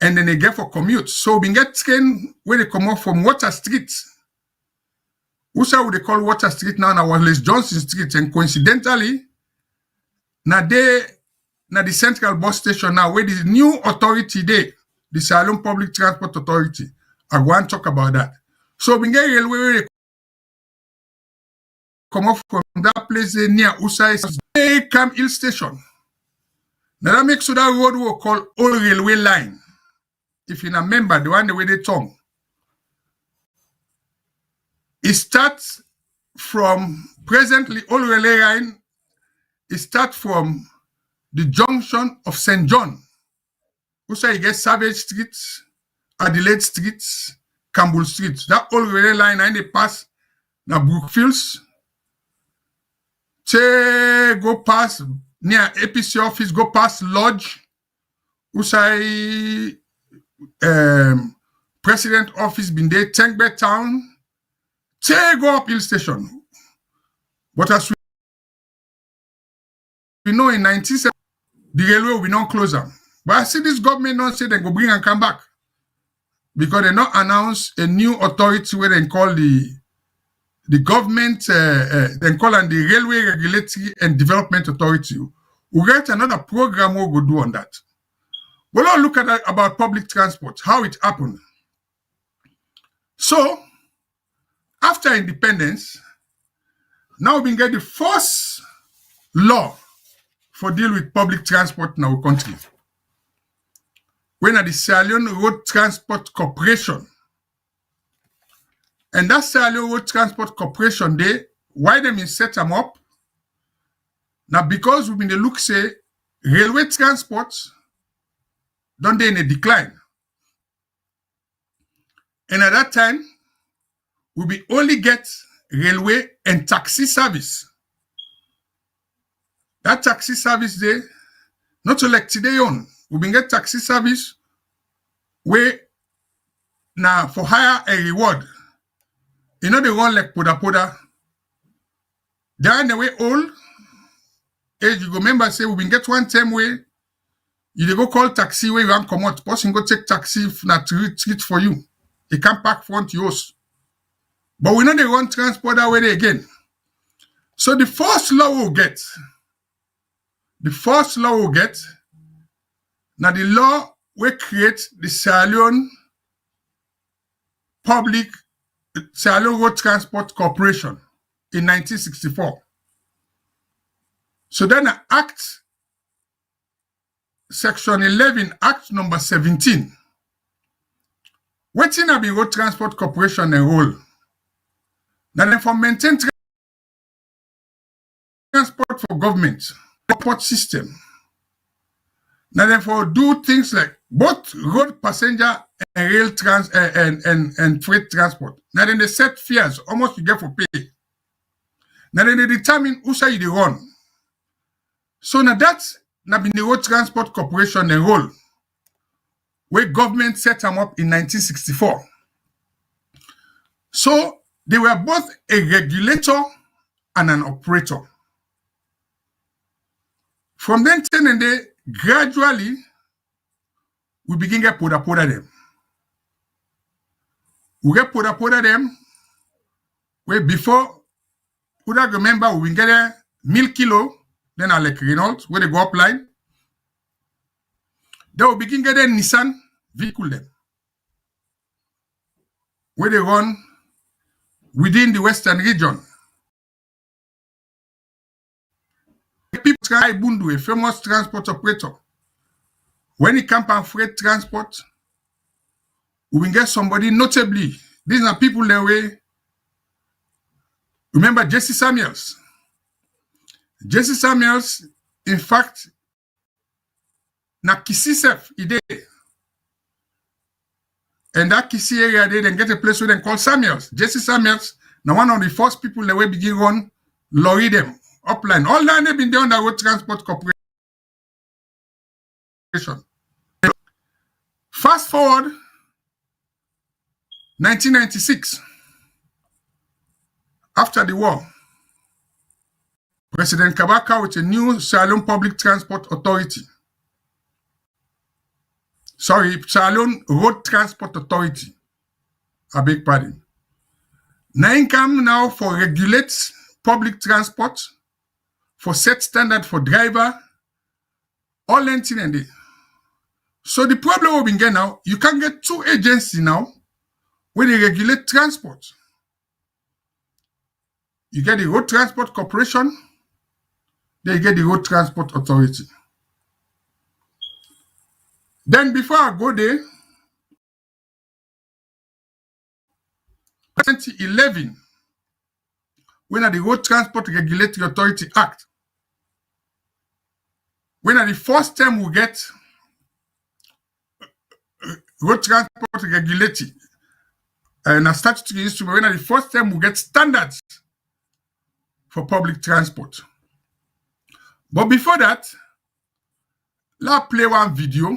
And then they get for commute. So we get train where they come off from Water Street. Usa would they call Water Street now was Johnson Street. And coincidentally, now they the central bus station now where the new authority there, the Salone Public Transport Authority. I want to talk about that. So we get railway where they come off from that place near Usa Camp Hill Station. Now that makes so that road we call Old Railway Line. If you remember the one the way they tongue. It starts from presently Old Railway Line. It starts from the junction of St. John. Also, you get Savage Street, Adelaide Street, Campbell Street. That Old Railway Line and they pass now Brookfields. They go past near APC office, go past Lodge. Usai President office been there, Tankbed Town. They go up Hill Station. But as we know in 1970, the railway will be not close them. But I see this government not say they go bring and come back. Because they not announce a new authority where they call the government, they call it the Railway Regulatory and Development Authority. We'll get another program we'll go do on that. But let's look at that about public transport, how it happened. So, after independence, now we get the first law for deal with public transport in our country. When at the Salone Road Transport Corporation. And that Salone Road Transport Corporation, why them set them up? Now because we've been the look say railway transport don't they in a decline. And at that time, we be only get railway and taxi service. That taxi service there, not so like today on. We been get taxi service where now for hire a reward. You know they run like poda. They are in the way old age. You go remember say we been get one time where you dey go call taxi where you want come out. Person go take taxi na treat for you. They can't park front yours. But we know they run transport that way again. So the first law we'll get, now the law will create the Salone Road Transport Corporation in 1964. So then Act Section 11, Act number 17. Waiting at the Road Transport Corporation and role. Now then for maintain transport for government, transport system. Now then for do things like both road passenger and rail and freight transport. Now then they set fares, almost you get for pay. Now then they determine who say you run. So now that's now been the Road Transport Corporation and role, where government set them up in 1964. So they were both a regulator and an operator. From then and there, gradually, we begin get poda them. We get poda them, where before, who that remember, we get a 1,000 kilo, then I like Renault, where they go up line. Then we begin get a Nissan vehicle them, where they run within the Western region. People try Bundu, a famous transport operator. When it comes to freight transport, we will get somebody notably. These are people that way. Remember Jesse Samuels. Jesse Samuels, in fact, na Kisisef ide. And that Kisi area they then get a place where they call Samuels. Jesse Samuels, now one of the first people that will begin run lorry them upline. All that they've been there on the Road Transport Corporation. Fast forward 1996. After the war, President Kabaka with a new Salone Public Transport Authority. Salone Road Transport Authority. I beg pardon. Now income now for regulate public transport, for set standard for driver, all anything and it. So the problem we've been getting now, you can get two agencies now where they regulate transport. You get the Road Transport Corporation, then you get the Road Transport Authority. Then before I go there, 2011, when the Road Transport Regulatory Authority Act, when the first time we get Road Transport Regulatory and a statutory instrument, when the first time we get standards for public transport. But before that, let's play one video.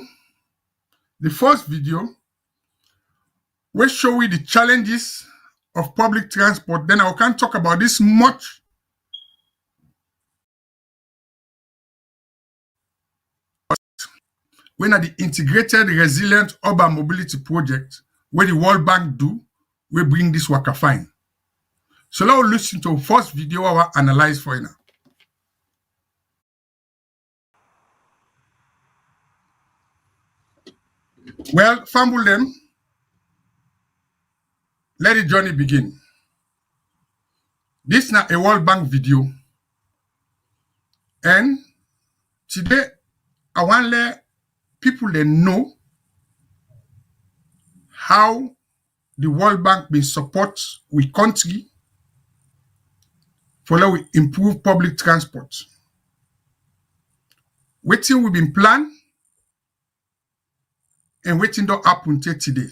The first video will show you the challenges of public transport. Then I can't talk about this much. When at the Integrated Resilient Urban Mobility Project, where the World Bank do, we bring this Wakafine. So let's listen to the first video I will analyze for you now. Well, fumble them. Let the journey begin. This is now a World Bank video. And today, I want to let people they know how the World Bank will support we country for how we improve public transport. Waiting we've been planned and waiting don't happen till today.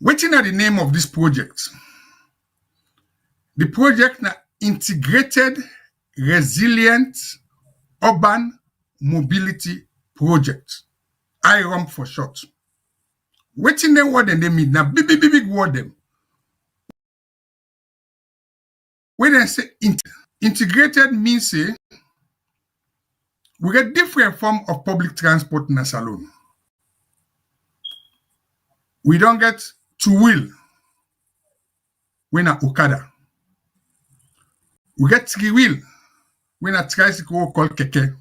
Waiting at the name of this project. The project na Integrated Resilient Urban Mobility Project. IROM for short. Waiting them what they mean. Now big word them. when I say integrated means say we get different form of public transport in Salone. We don't get two-wheel when a Okada. We get three-wheel when a tricycle called keke.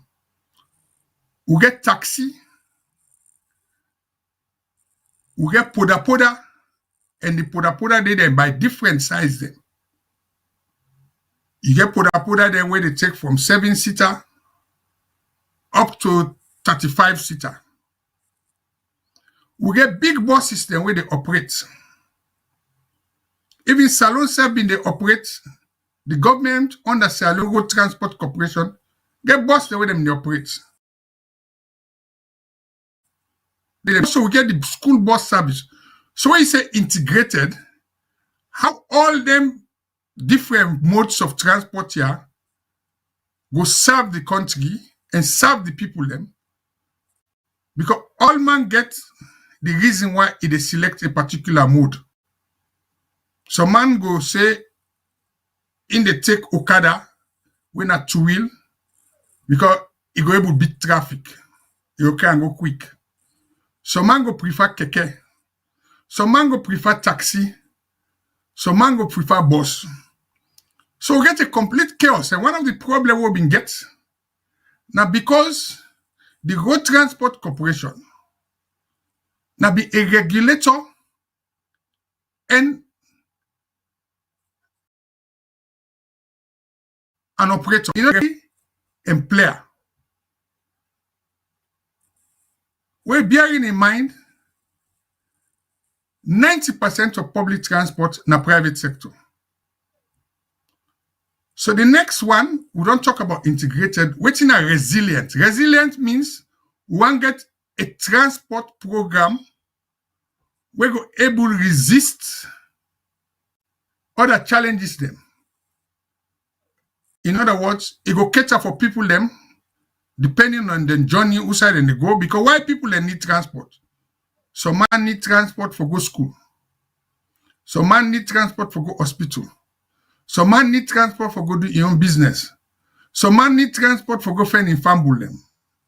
We get taxi. We get poda, and the poda they then by different size then. You get poda then where they take from 7-seater up to 35-seater. We get big buses then where they operate. Even Salone self been they operate. The government under Salone Road Transport Corporation get bus the way them they operate. So we get the school bus service. So when you say integrated, how all them different modes of transport here go serve the country and serve the people them, because all man get the reason why they select a particular mode. So man go say in the take Okada when a two-wheel because he go able to beat traffic. You can go quick. Some man go prefer keke. Some man go prefer taxi. Some man go prefer bus. So we get a complete chaos. And one of the problems we've been get now because the Road Transport Corporation now be a regulator and an operator, and player. We're bearing in mind 90% of public transport in the private sector. So the next one, we don't talk about integrated, waiting a resilient. Resilient means we want to get a transport program where we're able to resist other challenges them. In other words, it go cater for people them depending on the journey who side they go, because why people they need transport? Some man need transport for go school. Some man need transport for go hospital. Some man need transport for go do your own business. Some man need transport for go find in famble them.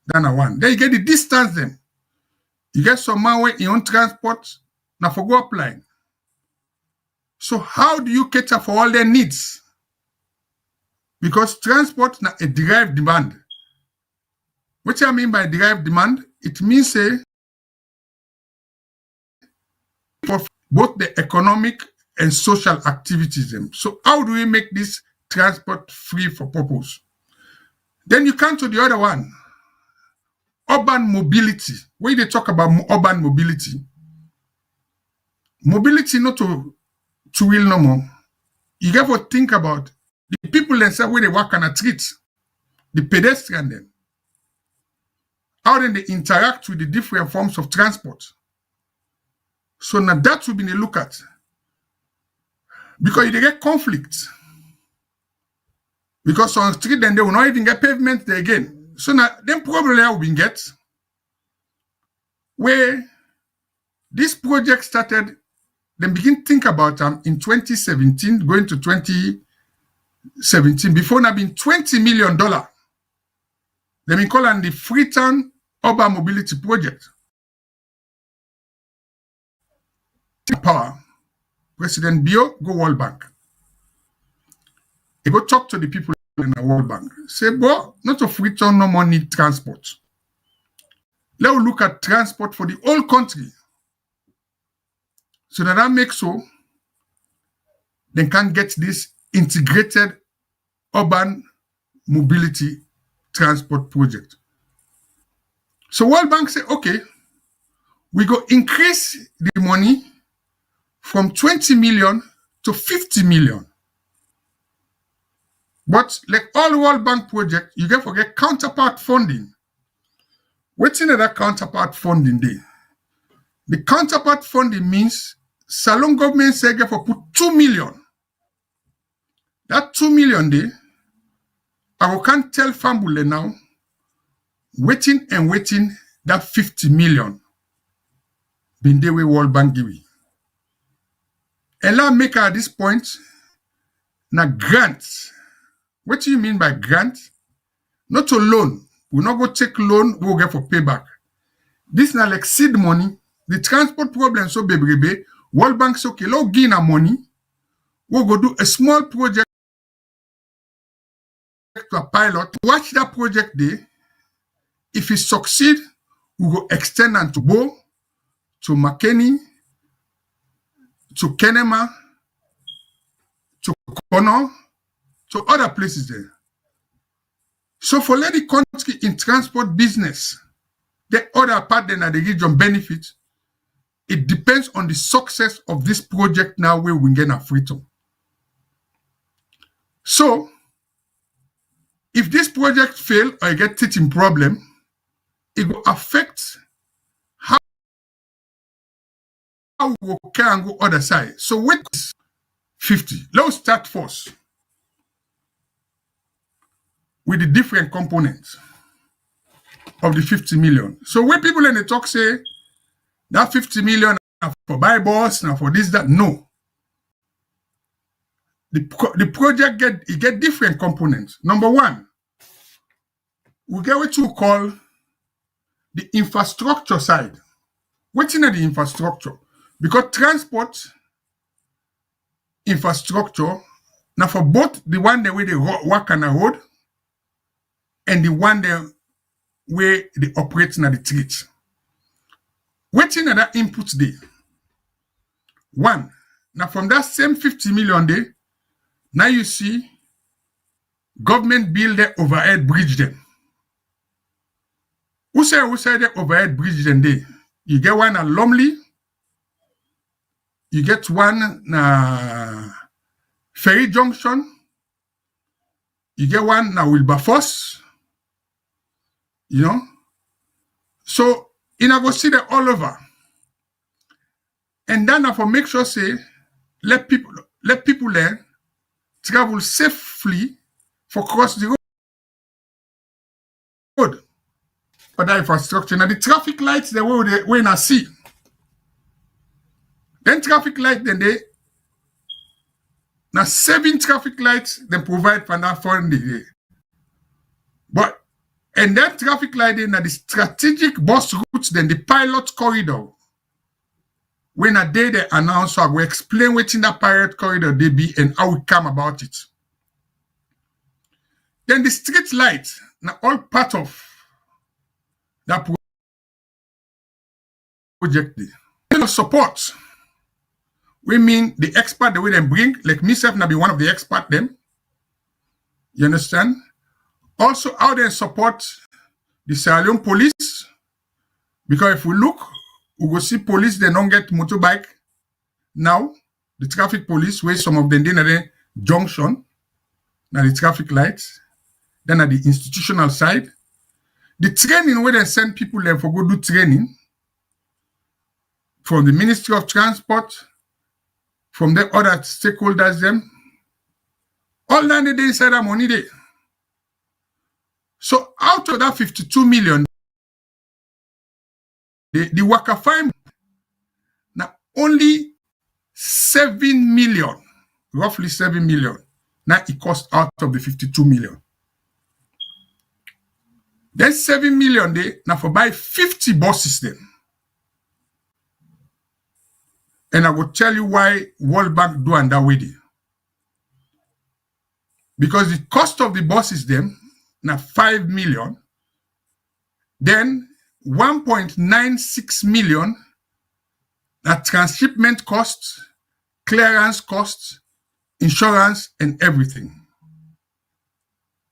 Then one. Then you get the distance them. You get some man where your own transport now for go apply. So how do you cater for all their needs? Because transport na a derived demand. What I mean by derived demand, it means for both the economic and social activities. So how do we make this transport free for purpose? Then you come to the other one, urban mobility. When they talk about urban mobility, mobility not to wheel no more. You have to think about the people themselves when they walk on a street, the pedestrian then. How then they interact with the different forms of transport. So now that will be the look at. Because they get conflict. Because on the street then they will not even get pavement there again. So now then probably will be get where this project started, then begin think about them in 2017, going to 2017, before now been $20 million. They been calling the Freetown Urban Mobility Project. Power. President Bio go World Bank. He go talk to the people in the World Bank. Say, boy, not to Freetown no more need transport. Let's look at transport for the whole country. So that makes so they can get this integrated urban mobility transport project. So World Bank say, okay, we go increase the money from 20 million to 50 million. But like all World Bank project, you can forget counterpart funding. What's in that counterpart funding there? The counterpart funding means Salone government say for put 2 million. That 2 million there, I can't tell Fambule now, waiting that 50 million been there with World Bank give. And let make at this point, Now grants. What do you mean by grant? Not a loan. We not go take loan, we'll get for payback. This now like seed money. The transport problem so baby. World Bank say okay, let's gain our money. We'll go do a small project to a pilot. Watch that project there. If it succeed, we go extend and to Bo, to McKinney, to Kenema, to Connor, to other places there. So for let the country in transport business, the other part then the region benefit, it depends on the success of this project now where we get a freedom. So if this project fail or you get teaching problem, it will affect how we can go other side. So with 50, let's start first with the different components of the 50 million. So when people in the talk say that 50 million are for buy bus, now for this, that, no. The project get different components. Number one, we get what you call the infrastructure side. What's in the infrastructure? Because transport infrastructure, now for both the one the way they work on the road and the one the way they operate in the streets. What's in that input there? One, now from that same 50 million there, now you see government build the overhead bridge then. Who say the overhead bridge then there? You get one at Lumley, you get one Ferry Junction, you get one now Wilberforce, you know. So you know go see them all over. And then for make sure say let people there travel safely for cross the road. For that infrastructure. Now the traffic lights the way in a see. Then traffic light then they now 7 traffic lights they provide for that foreign day. But and that traffic light then the strategic bus routes then the pilot corridor. When a day they announce, so I will explain what in that pilot corridor they be and how we come about it. Then the street light, now all part of that project. Support. We mean the expert the way they bring, like myself now be one of the expert them. You understand? Also how they support the Salone police. Because if we look, we go see police, they don't get motorbike. Now, the traffic police, where some of them in the junction, now the traffic lights, then at the institutional side. The training where they send people there for go do training from the Ministry of Transport, from the other stakeholders them. All that they inside that money there. So out of that 52 million, the Wakafine, now only 7 million, roughly 7 million, now it costs out of the 52 million. Then 7 million they now for buy 50 buses then. And I will tell you why World Bank do and that way. Because the cost of the buses them now 5 million, then 1.96 million that transshipment costs, clearance costs, insurance, and everything.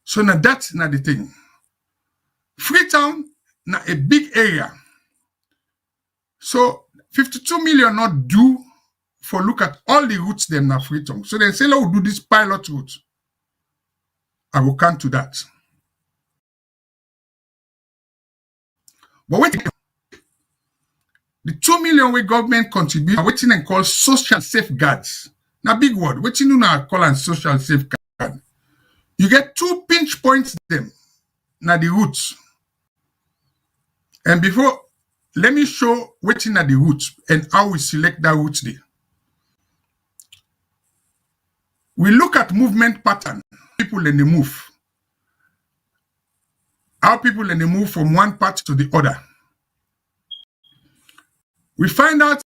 So now that's not the thing. Freetown now a big area. So 52 million not due for look at all the routes them now Freetown. So they say let's do this pilot route. I will come to that. But wait, the 2 million where government contribute are waiting and call social safeguards. Now big word, waiting you now call and social safeguard. You get 2 pinch points them. Now the routes. And before, let me show waiting at the routes and how we select that route there. we look at movement pattern, people in the move. How people in the move from one part to the other. We find out,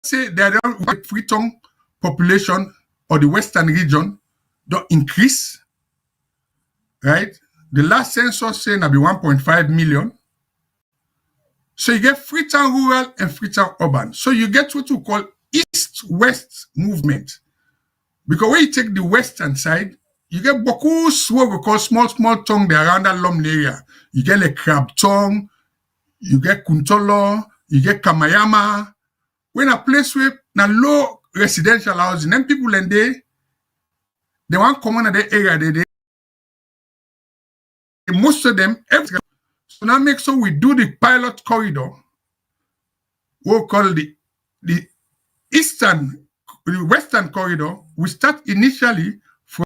say, the Freetown population or the Western region don't increase, right? The last census saying that be 1.5 million. So you get Freetown rural and Freetown urban. So you get what we call east-west movement. Because when you take the western side, you get beaucoup what we call small tongue there around that Lumley area. You get like Crab Tongue, you get Kuntolo, you get Kamayama. When a place with na low residential housing, then people in there, they want come on the area, most of them, so now make sure we do the pilot corridor, we'll call the western corridor. We start initially from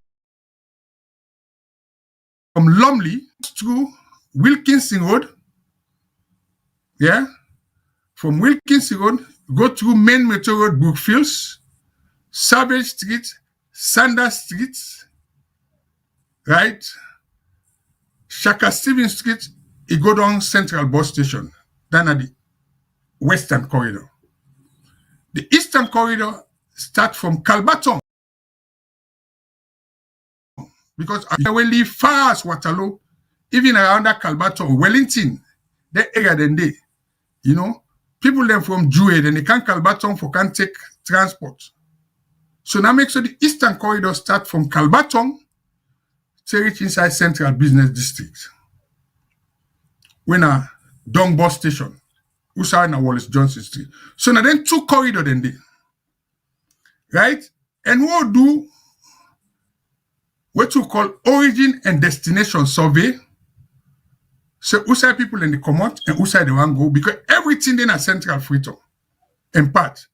Lumley through Wilkinson Road. Yeah. From Wilkinson Road, go through Main Metro Road, Brookfields, Savage Street, Sanders Street, right? Shaka Stevens Street, you go down Central Bus Station, then at the western corridor. The eastern corridor starts from Calbaton, because I will leave far as Waterloo, even around that Calbaton, Wellington, that area then they, you know, people then from Jue, then they can't Calbaton for can't take transport. So now make sure the eastern corridor start from Calbaton to reach inside Central Business District. When a Dung Bus Station, Usai na Wallace Johnson Street. So now then two corridor then they, right? And we'll do what we call origin and destination survey. So Usai people in the commot and Usai they want go, because everything in a Central Freetown, in part.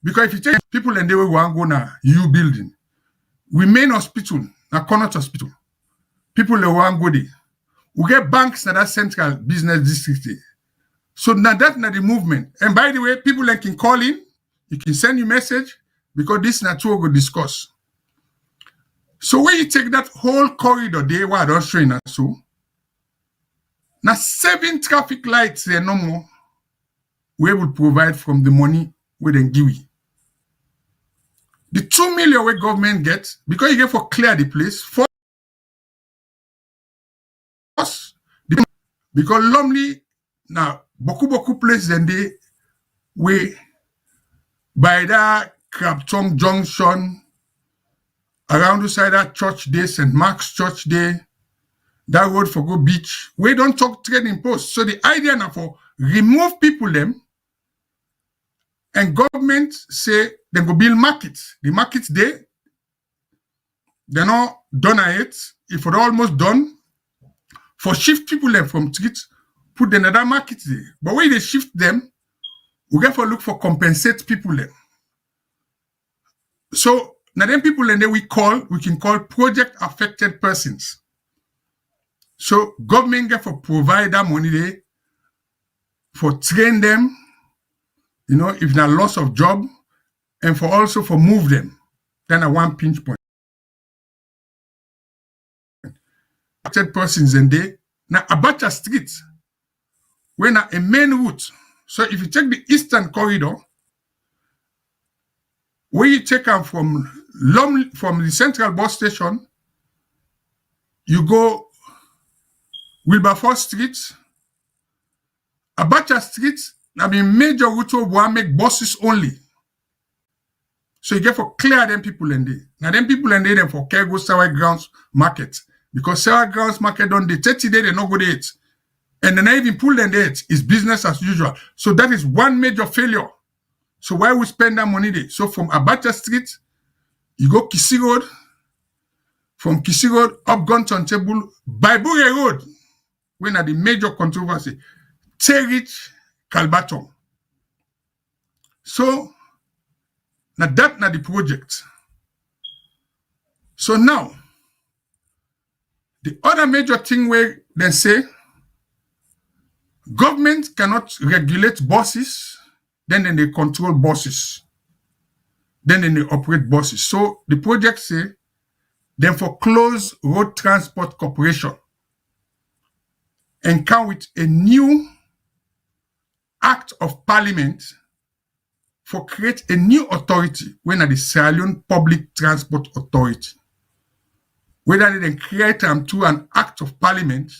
Because if you take people and they will want go na U building, we main hospital, na Connaught Hospital. People they want go there. We get banks in that Central Business District. So now that's not the movement. And by the way, people like can call in, you can send you message, because this is not what we'll discuss. So when you take that whole corridor there, what I don't show you so, now 7 traffic lights there no more, we will provide from the money we then give you. The 2 million where government gets, because you get for clear the place, for us, because Lumley, now, beaucoup place then they, we, by that Crabtongue Junction, around the side that church day, St. Mark's Church day, that road for Go Beach, we don't talk trading post. So the idea now for remove people them, and government say they go build markets. The markets there, they're not done at it. If they're almost done, for shift people them from streets, put another market there. But when they shift them, we get for look for compensate people them. So now then people and then we can call project affected persons. So government get for provide that money there for train them, you know, if not loss of job, and for also for move them. Then a one pinch point. Affected persons and they now Abacha Street, when a main route. So if you take the eastern corridor, where you take them from the Central Bus Station, you go Wilberforce Street, Abacha Street, I mean major route will make buses only. So you get for clear them people in there. Now them people in there them for care go Sour Grounds Market. Because Sour Grounds Market on the 30 days they not go there. And then I even pull them there. It's business as usual. So that is one major failure. So why we spend that money there? So from Abacha Street, you go Kisi Road. From Kisi Road, up Gunton Table, Baibure Road, when at the major controversy, Terich Calbaton. So, now that na the project. So now, the other major thing where they say, government cannot regulate buses then they control buses, then they operate buses. So the project say, then for close Road Transport Corporation and come with a new act of parliament for create a new authority when at the Salone Public Transport Authority. Whether they then create them through an act of parliament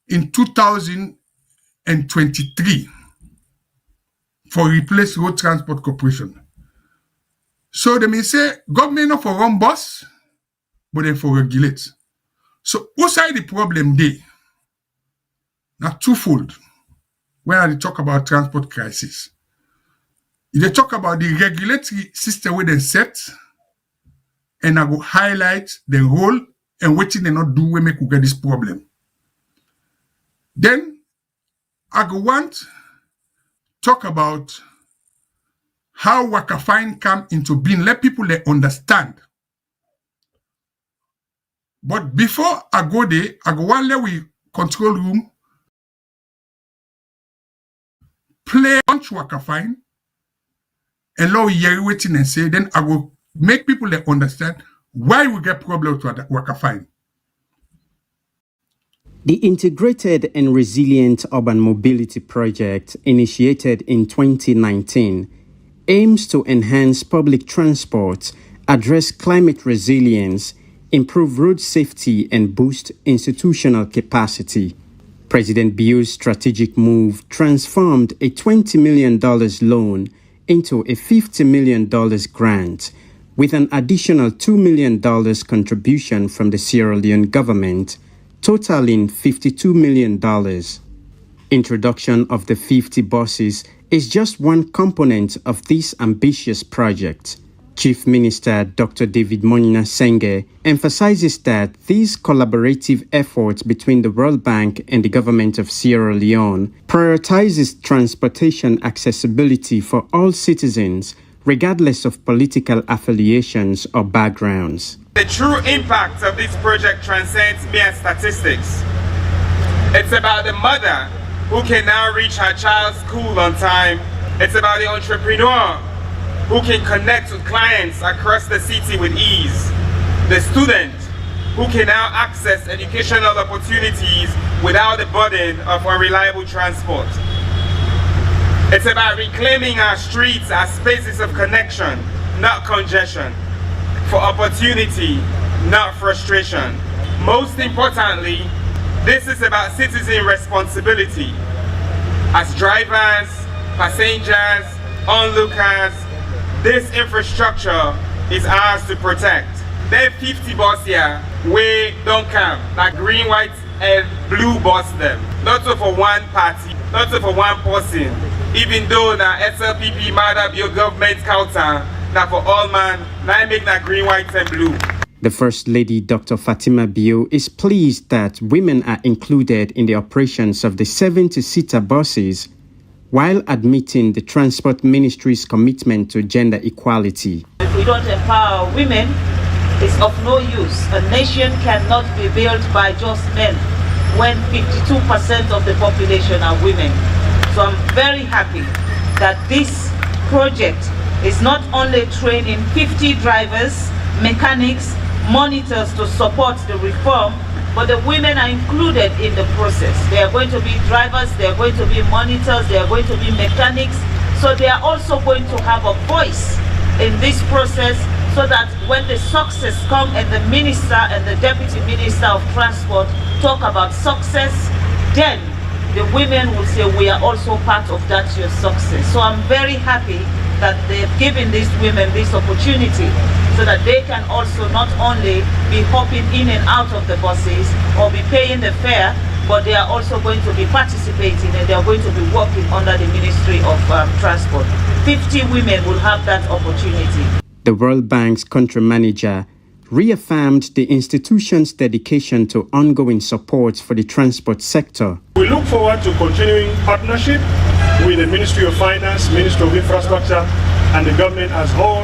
in 2023 for replace Road Transport Corporation. So they may say government not for run bus, but then for regulate. So outside the problem they now twofold when they talk about transport crisis. If they talk about the regulatory system where they set, and I go highlight the role and what they not do when we could get this problem. Then I go want talk about how Wakafine come into being. Let people they understand. But before I go there, I go one let we control room play launch Wakafine and now hear waiting and say, then I will make people that understand why we get problems with Wakafine. The Integrated and Resilient Urban Mobility Project, initiated in 2019, aims to enhance public transport, address climate resilience, improve road safety, and boost institutional capacity. President Bio's strategic move transformed a $20 million loan into a $50 million grant, with an additional $2 million contribution from the Sierra Leone government, totaling $52 million. Introduction of the 50 buses is just one component of this ambitious project. Chief Minister Dr. David Monina Senge emphasizes that these collaborative efforts between the World Bank and the government of Sierra Leone prioritizes transportation accessibility for all citizens, regardless of political affiliations or backgrounds. The true impact of this project transcends mere statistics. It's about the mother who can now reach her child's school on time. It's about the entrepreneur who can connect with clients across the city with ease. The student who can now access educational opportunities without the burden of unreliable transport. It's about reclaiming our streets as spaces of connection, not congestion, for opportunity, not frustration. Most importantly, this is about citizen responsibility. As drivers, passengers, onlookers, this infrastructure is ours to protect. There 50 bus here, we don't come, like green, white, and blue bus them. Not so for one party, not so for one person. Even though na SLPP matter be your government counter, na for all man, na make na green, white, and blue. The First Lady, Dr. Fatima Bio, is pleased that women are included in the operations of the 70-seater buses, while admitting the Transport Ministry's commitment to gender equality. If we don't empower women, it's of no use. A nation cannot be built by just men when 52% of the population are women. So I'm very happy that this project is not only training 50 drivers, mechanics, monitors to support the reform, but the women are included in the process. They are going to be drivers, they are going to be monitors, they are going to be mechanics. So they are also going to have a voice in this process, so that when the success comes and the minister and the deputy minister of transport talk about success, then the women will say we are also part of that your success. So I'm very happy that they've given these women this opportunity, so that they can also not only be hopping in and out of the buses or be paying the fare, but they are also going to be participating and they are going to be working under the Ministry of Transport. 50 women will have that opportunity. The World Bank's country manager reaffirmed the institution's dedication to ongoing support for the transport sector. We look forward to continuing partnership with the Ministry of Finance, Ministry of Infrastructure, and the government as a whole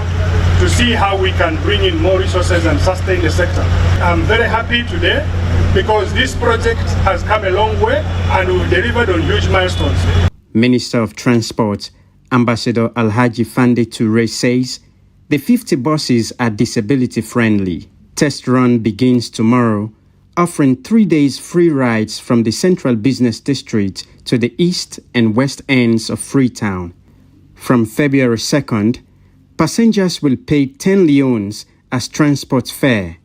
to see how we can bring in more resources and sustain the sector. I'm very happy today because this project has come a long way and we've delivered on huge milestones. Minister of Transport, Ambassador Alhaji Fande Toure, says the 50 buses are disability-friendly. Test run begins tomorrow, offering 3 days free rides from the Central Business District to the east and west ends of Freetown. From February 2nd, passengers will pay 10 leones as transport fare.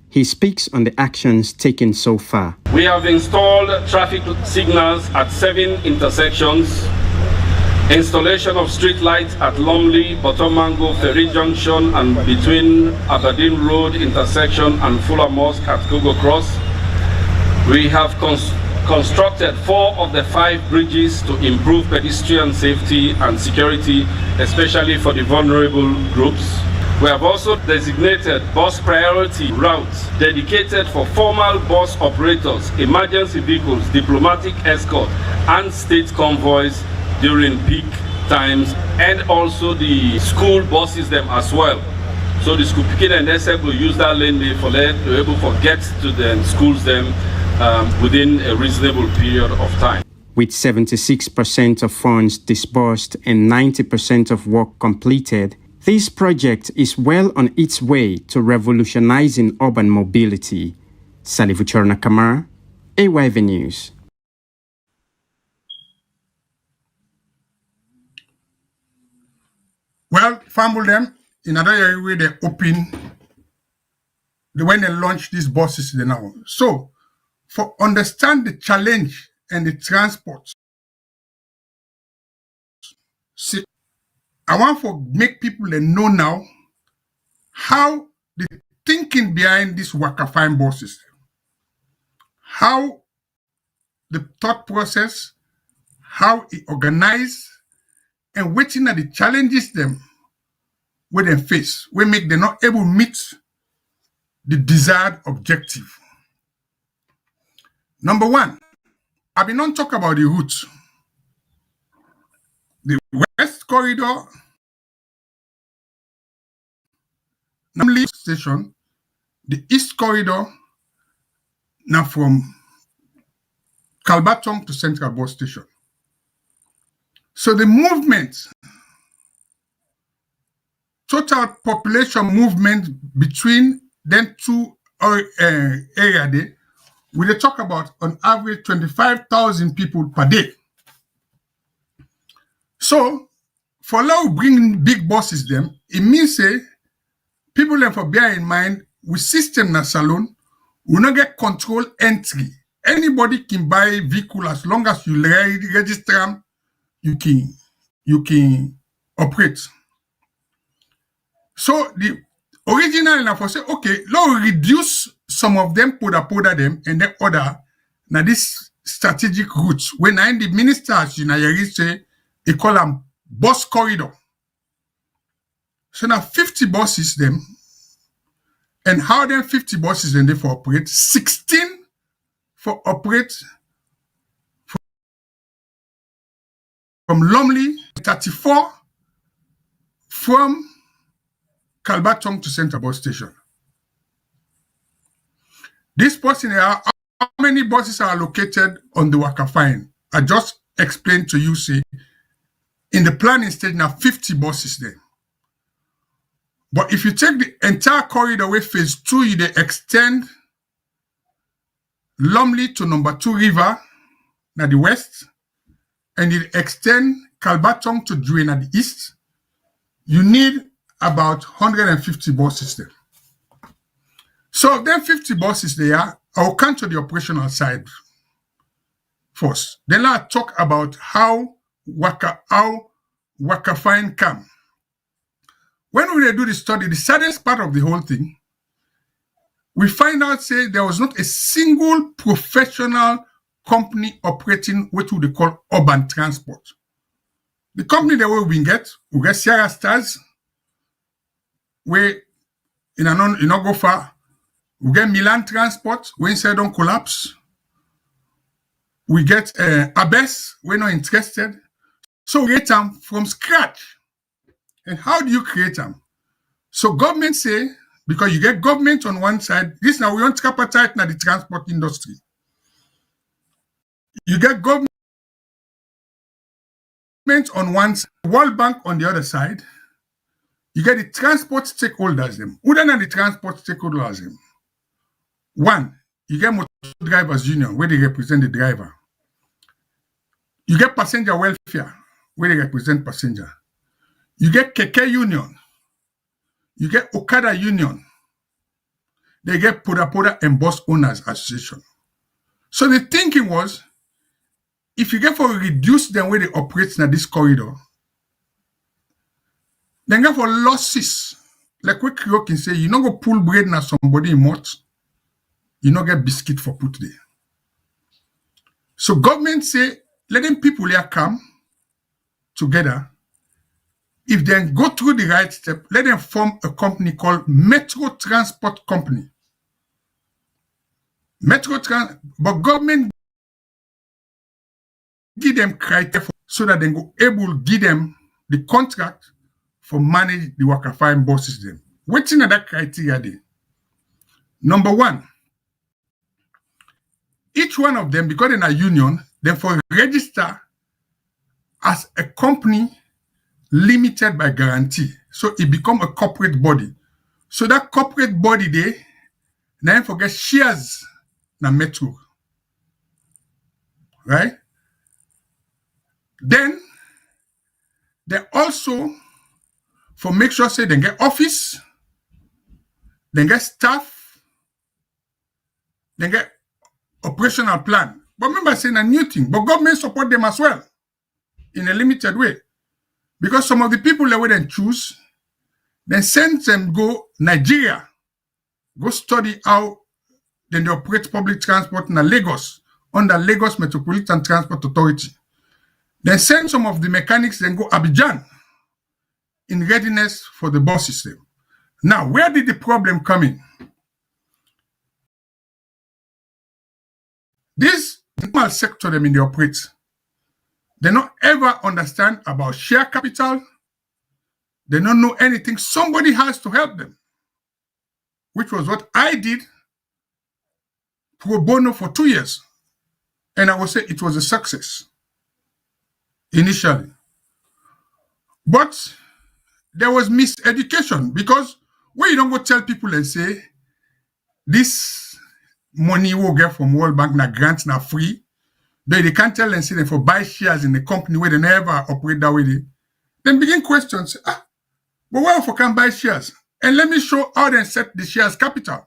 He speaks on the actions taken so far. We have installed traffic signals at 7 intersections, installation of street lights at Lumley, Botomango, Ferry Junction and between Aberdeen Road intersection and Fuller Mosque at Kogo Cross. We have constructed 4 of the 5 bridges to improve pedestrian safety and security, especially for the vulnerable groups. We have also designated bus priority routes dedicated for formal bus operators, emergency vehicles, diplomatic escort, and state convoys during peak times, and also the school buses them as well. So the school picking and SF will use that lane for them to be able to get to the schools them within a reasonable period of time. With 76% of funds disbursed and 90% of work completed, this project is well on its way to revolutionizing urban mobility. Salifu Chorna Kamara, AYV News. Well, fumble them in another way they open when they launch these buses they now. So, for understand the challenge and the transport, see, I want to make people they know now how the thinking behind these Wakafine buses, how the thought process, how it organized, and waiting at the challenges them where they face, will make them not able to meet the desired objective. Number one, I've been on talk about the route. The West Corridor, namely station, the East Corridor, now from Kalbatong to Central Bus Station. So the movement, total population movement between them two areas there, we talk about on average 25,000 people per day. So for now bringing big buses them, it means say people have to bear in mind with system na Salone, we not get control entry. Anybody can buy vehicle as long as you register them, you can operate. So the original enough for say, okay, let's reduce some of them, powder them, and then other now this strategic routes. When I the ministers in Nigeria say they call them bus corridor. So now 50 buses them, and how them 50 buses then they for operate, 16 for operate from Lumley, 34 from Kalbatong to Central Bus Station. This bus in here, how many buses are located on the Wakafine? I just explained to you, say, in the planning stage now 50 buses there. But if you take the entire corridor way phase 2, you extend Lumley to number 2 river, na the west, and you extend Kalbatong to Due na the east, you need about 150 buses there. So then 50 buses there, I'll come to the operational side first. Then I'll talk about how Wakafine come. When we do the study, the saddest part of the whole thing, we find out, say, there was not a single professional company operating what we call urban transport. The company that we get Sierra Stars, where in a not go far, we get Milan Transport, we inside don't collapse. We get Abes, we're not interested. So we create them from scratch. And how do you create them? So government say, because you get government on one side, this now we want tripartite na the transport industry. You get government on one side, World Bank on the other side, you get the transport stakeholders them. Who then are the transport stakeholders them? One, you get motor drivers union where they represent the driver. You get passenger welfare where they represent passenger. You get Keke union. You get Okada union. They get Poda and Bus Owners Association. So the thinking was, if you get for reduce them where they operate in this corridor, then get for losses. Like what Kyo can say, you not go pull bread na somebody in mouth, you not get biscuit for put there. So government say, let them people here come together. If they go through the right step, let them form a company called Metro Transport Company. But government give them criteria so that they go able to give them the contract for manage the Wakafine buses them. Waiting at that criteria there. Number one, each one of them, because in a union, then for register as a company limited by guarantee. So it become a corporate body. So that corporate body there, now forget shares na Metro. Right? Then they also for make sure say they get office, they get staff, they get operational plan. But remember saying a new thing, but government support them as well in a limited way. Because some of the people that we then choose, then send them go Nigeria, go study how then they operate public transport in Lagos under Lagos Metropolitan Transport Authority. Then send some of the mechanics then go Abidjan in readiness for the bus system. Now, where did the problem come in? This normal sector them in the operate, they don't ever understand about share capital. They don't know anything. Somebody has to help them, which was what I did pro bono for 2 years. And I would say it was a success initially. But there was miseducation because when you don't go tell people and say, this money we'll get from World Bank, na grants, na free, they can't tell and say them for buy shares in the company where they never operate that way. Then begin questions, but why if I can buy shares? And let me show how they set the shares capital.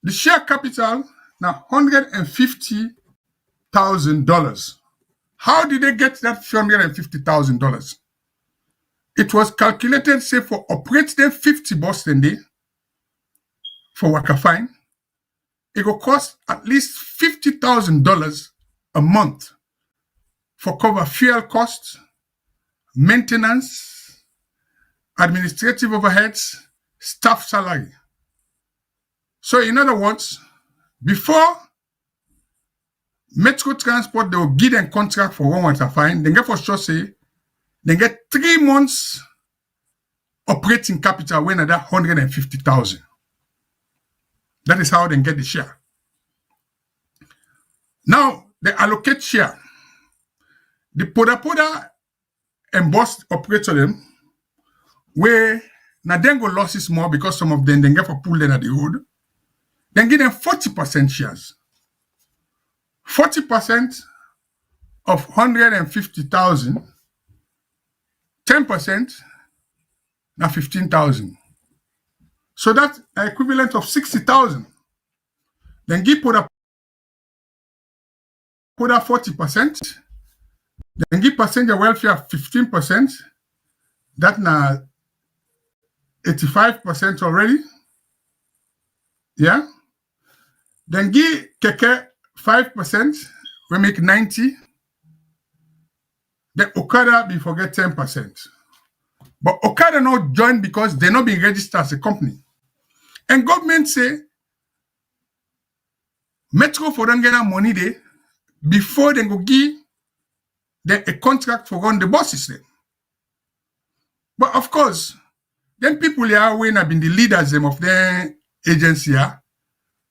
The share capital, now $150,000. How did they get that $150,000? It was calculated, say, for operating 50 buses a day for Wakafine. It will cost at least $50,000 a month for cover fuel costs, maintenance, administrative overheads, staff salary. So in other words, before Metro Transport, they will give them contract for one Wakafine, they get for sure say, they get 3 months operating capital when at that 150,000. That is how they get the share. Now, they allocate share. The Poda and Bus operator them, where now then go losses more because some of them they get for pull them at the road. Then give them 40% shares. 40% of 150,000, 10%, now 15,000. So that's an equivalent of 60,000. Then give Poda 40%. Then give passenger welfare 15%. That's now 85% already. Yeah. Then give Keke 5%. We make 90. Then Okada, we forget 10%. But Okada not join because they're not being registered as a company. And government say, Metro for them get that money there before they go give them a contract for run the bus system. But of course, then people here when have been the leaders them of their agency here,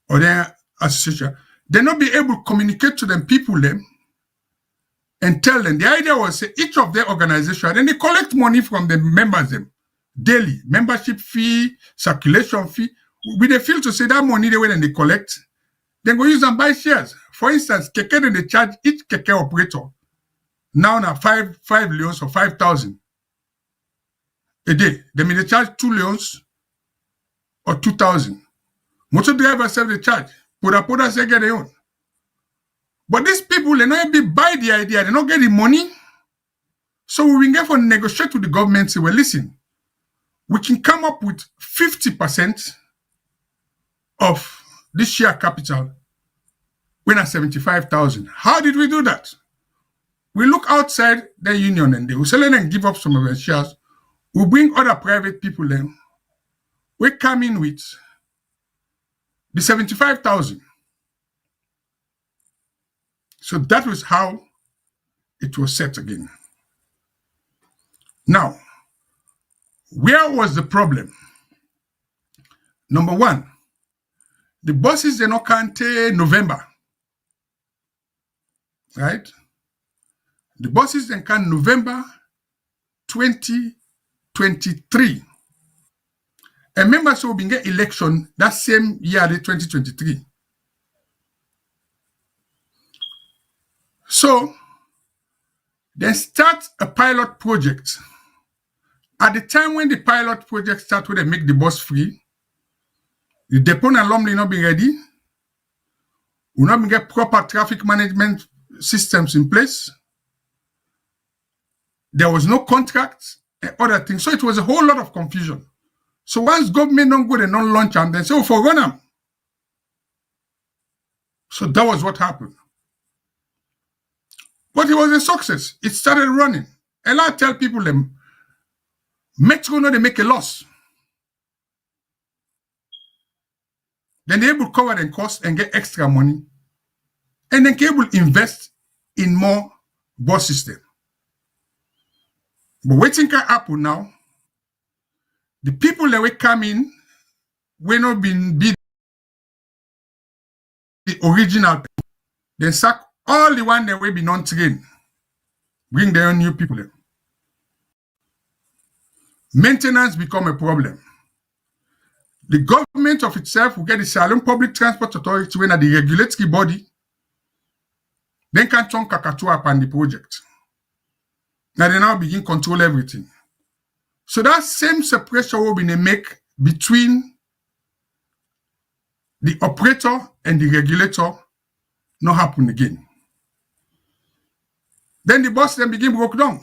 or their association, they not be able to communicate to them people them and tell them. The idea was say each of their organization, and they collect money from the members them daily, membership fee, circulation fee. We they feel to say that money they went and they collect, then go use and buy shares. For instance, keke then they charge each keke operator now 5 leons or 5,000 a day. They may they charge 2 leons or 2,000. Motor drivers say they charge. Poda say get their own. But these people, they not be buy the idea, they not get the money. So we will get for negotiate with the government, say, well, listen, we can come up with 50% of this share capital when at 75,000. How did we do that? We look outside the union and they will sell and give up some of their shares. We bring other private people then. We come in with the 75,000. So that was how it was set again. Now, where was the problem? Number one, the bosses they not count November, right? The bosses then count November 2023. And members will be get election that same year, the 2023. So they start a pilot project. At the time when the pilot project started, where they make the bus free, the depot and alumni not be ready. We not get proper traffic management systems in place. There was no contract and other things. So it was a whole lot of confusion. So once government don't go, they don't launch and then say, oh, for them. So that was what happened. But it was a success. It started running. And I tell people them, Metro know they make a loss. Then they're able to cover the cost and get extra money. And then able to invest in more bus system. But what can happen now? The people that will come in will not be the original. They sack all the one that will be non-trained. Bring their own new people in. Maintenance become a problem. The government of itself will get the Salone Public Transport Authority when at the regulatory body, then can turn Kakatua upon the project. Now they now begin control everything. So that same separation will be make between the operator and the regulator not happen again. Then the boss then begin broke down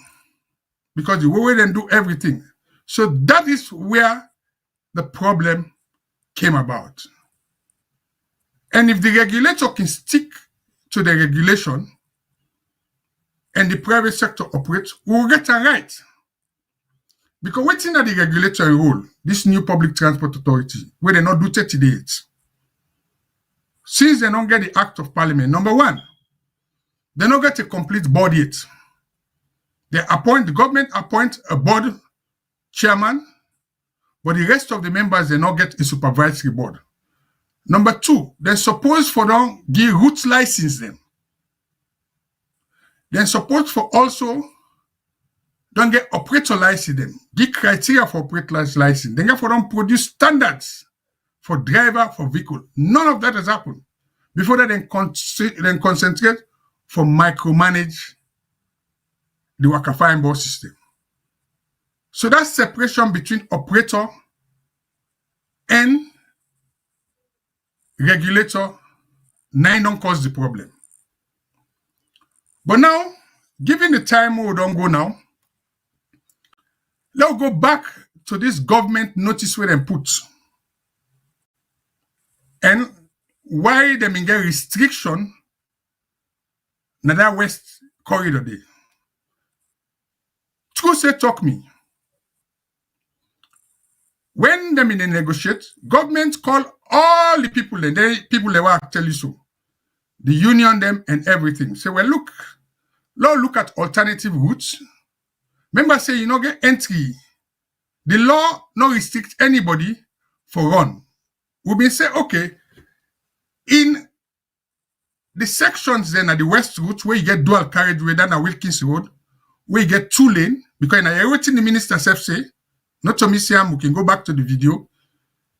because the way they do everything. So that is where the problem came about. And if the regulator can stick to the regulation and the private sector operates, we will get it right. Because waiting at the regulatory role, this new public transport authority, where they not do 30 days, since they don't get the act of parliament, number one, they don't get a complete board yet. The government appoint a board chairman, but the rest of the members, they not get a supervisory board. Number two, they're supposed for them give route license them. They're supposed for also don't get operator license them. Give criteria for operator license. Then get for them produce standards for driver, for vehicle. None of that has happened. Before that, then concentrate for micromanage the Wakafine bus system. So that separation between operator and regulator now don't cause the problem. But now, given the time we don't go now, let's go back to this government notice where they put. And why they get restriction na that west corridor there. True say talk me. When they negotiate, government call all the people and they people they will tell you so. The union them and everything. Say, well, look at alternative routes. Remember, say you not get entry. The law not restrict anybody for run. We been say, okay, in the sections then at the west route where you get dual carriageway down at Wilkins Road, where you get 2 lane, because in everything the minister self say, not to miss him, we can go back to the video,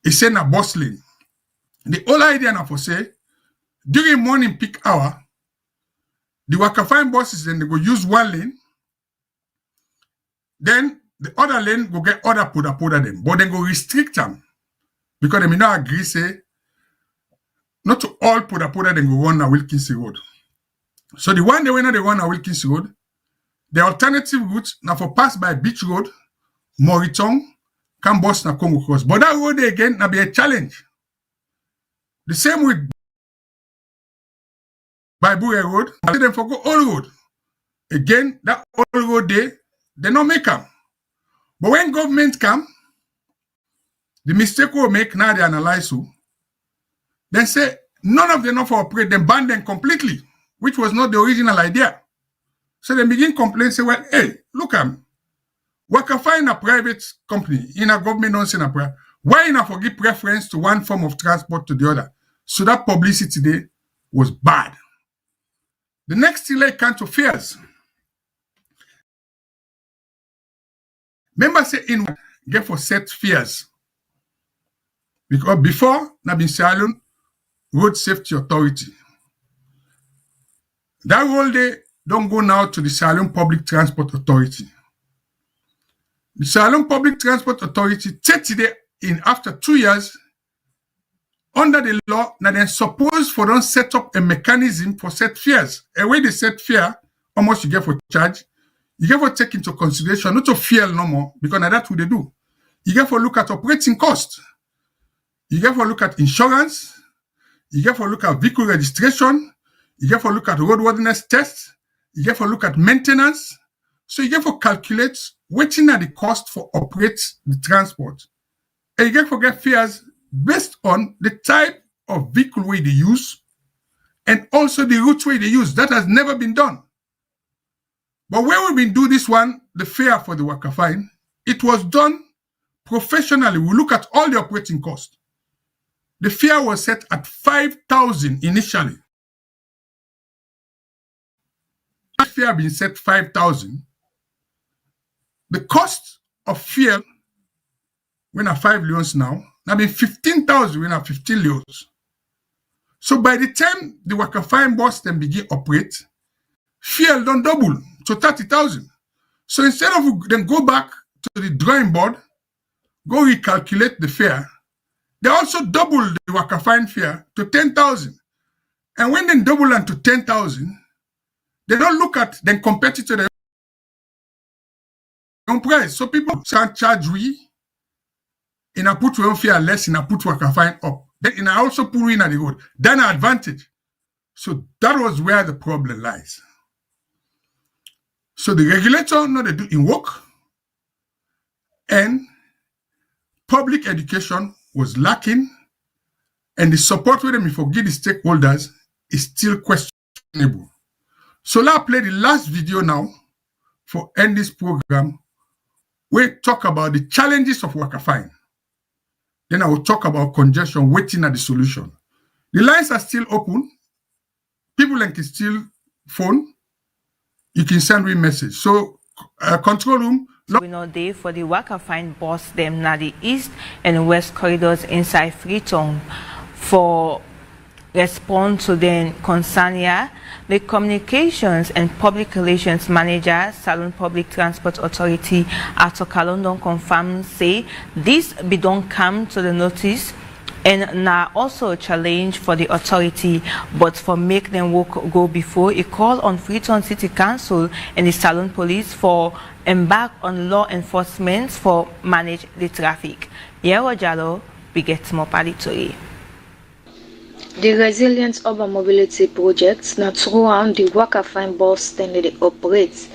he said a bus lane. The whole idea now for say, during morning peak hour, the Wakafine buses then they go use 1 lane, then the other lane go get other poda them, but then go restrict them, because they may not agree say, not to all poda then go run a Wilkins Road. So the one they went they run a Wilkins Road, the alternative route now for pass by Beach Road, Moriton, can bus na Congo Cross. But that road again now be a challenge. The same with by Bure Road, I say them for go all road. Again, that all road they not make them. But when government come, the mistake we make now they analyze who. Then say, none of them not for operate, then ban them completely, which was not the original idea. So they begin complain, say, well, hey, look Wakafine a private company, in a government don't say a private. Why not forgive preference to one form of transport to the other? So that publicity there was bad. The next thing like come to fares. Members say in get for set fares. Because before, na been Shyllon Road Safety Authority. That role they don't go now to the Salone Public Transport Authority. The Salone Public Transport Authority take today in after 2 years under the law now then suppose for them set up a mechanism for set fares. A way they set fare, how much you get for charge, you get for take into consideration, not to fuel no more, because now that's what they do. You get for look at operating cost. You get for look at insurance. You get for look at vehicle registration. You get for look at roadworthiness tests. You get for look at maintenance. So you get for calculate waiting at the cost for operate the transport. And you get for get fares based on the type of vehicle way they use and also the route way they use. That has never been done. But when we've been doing this one, the fare for the Wakafine, it was done professionally. We look at all the operating costs. The fare was set at 5,000 initially. The fare being set 5,000. The cost of fuel, when are 5 leons now been 15,000 when are 15 leons. So by the time the Wakafine bus then begin operate, fuel don't double to 30,000. So instead of them go back to the drawing board, go recalculate the fare, they also double the Wakafine fare to 10,000. And when they double them to 10,000, they don't look at them compared to their own price. So people can't charge we in a put one fare less, in a put Wakafine up. Then in a also put in at the road. Then an advantage. So that was where the problem lies. So the regulator, no, they do in work, and public education was lacking, and the support with them for give the stakeholders is still questionable. So now play the last video now for end this program. We talk about the challenges of Wakafine. Then I will talk about congestion, waiting at the solution. The lines are still open. People can still phone. You can send me a message. So, control room. We know day for the Wakafine bus them na the east and west corridors inside Freetown for response to the concern here. The Communications and Public Relations Manager, Salone Public Transport Authority, Arthur London confirms say this be don't come to the notice and now also a challenge for the authority, but for make them work go before a call on Freetown City Council and the Salone Police for embark on law enforcement for manage the traffic. Yero Jalo, we get more palitory. The Resilient Urban Mobility Project, not throughout the Wakafine bus stand they operate.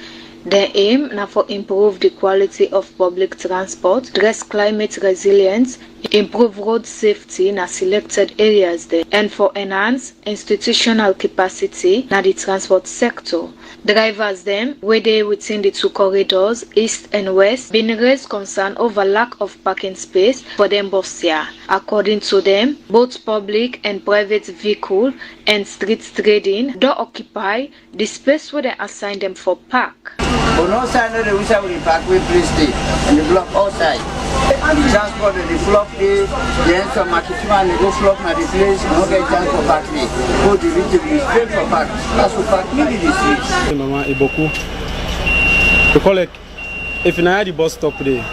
The aim na for improve the quality of public transport, address climate resilience, improve road safety na selected areas there, and for enhance institutional capacity na the transport sector. Drivers them, wey dey within the two corridors, east and west, been raised concern over lack of parking space for them bus here. According to them, both public and private vehicle and street trading do occupy the space where they assign them for park. On one side, no, we say we park, we place stay, and the block outside. Transport the flop day, then some market man go flop na the place, no get chance for park day. Go to the straight for park. That's for park in the street. Mama Iboku. Because like, if you have the bus stop there,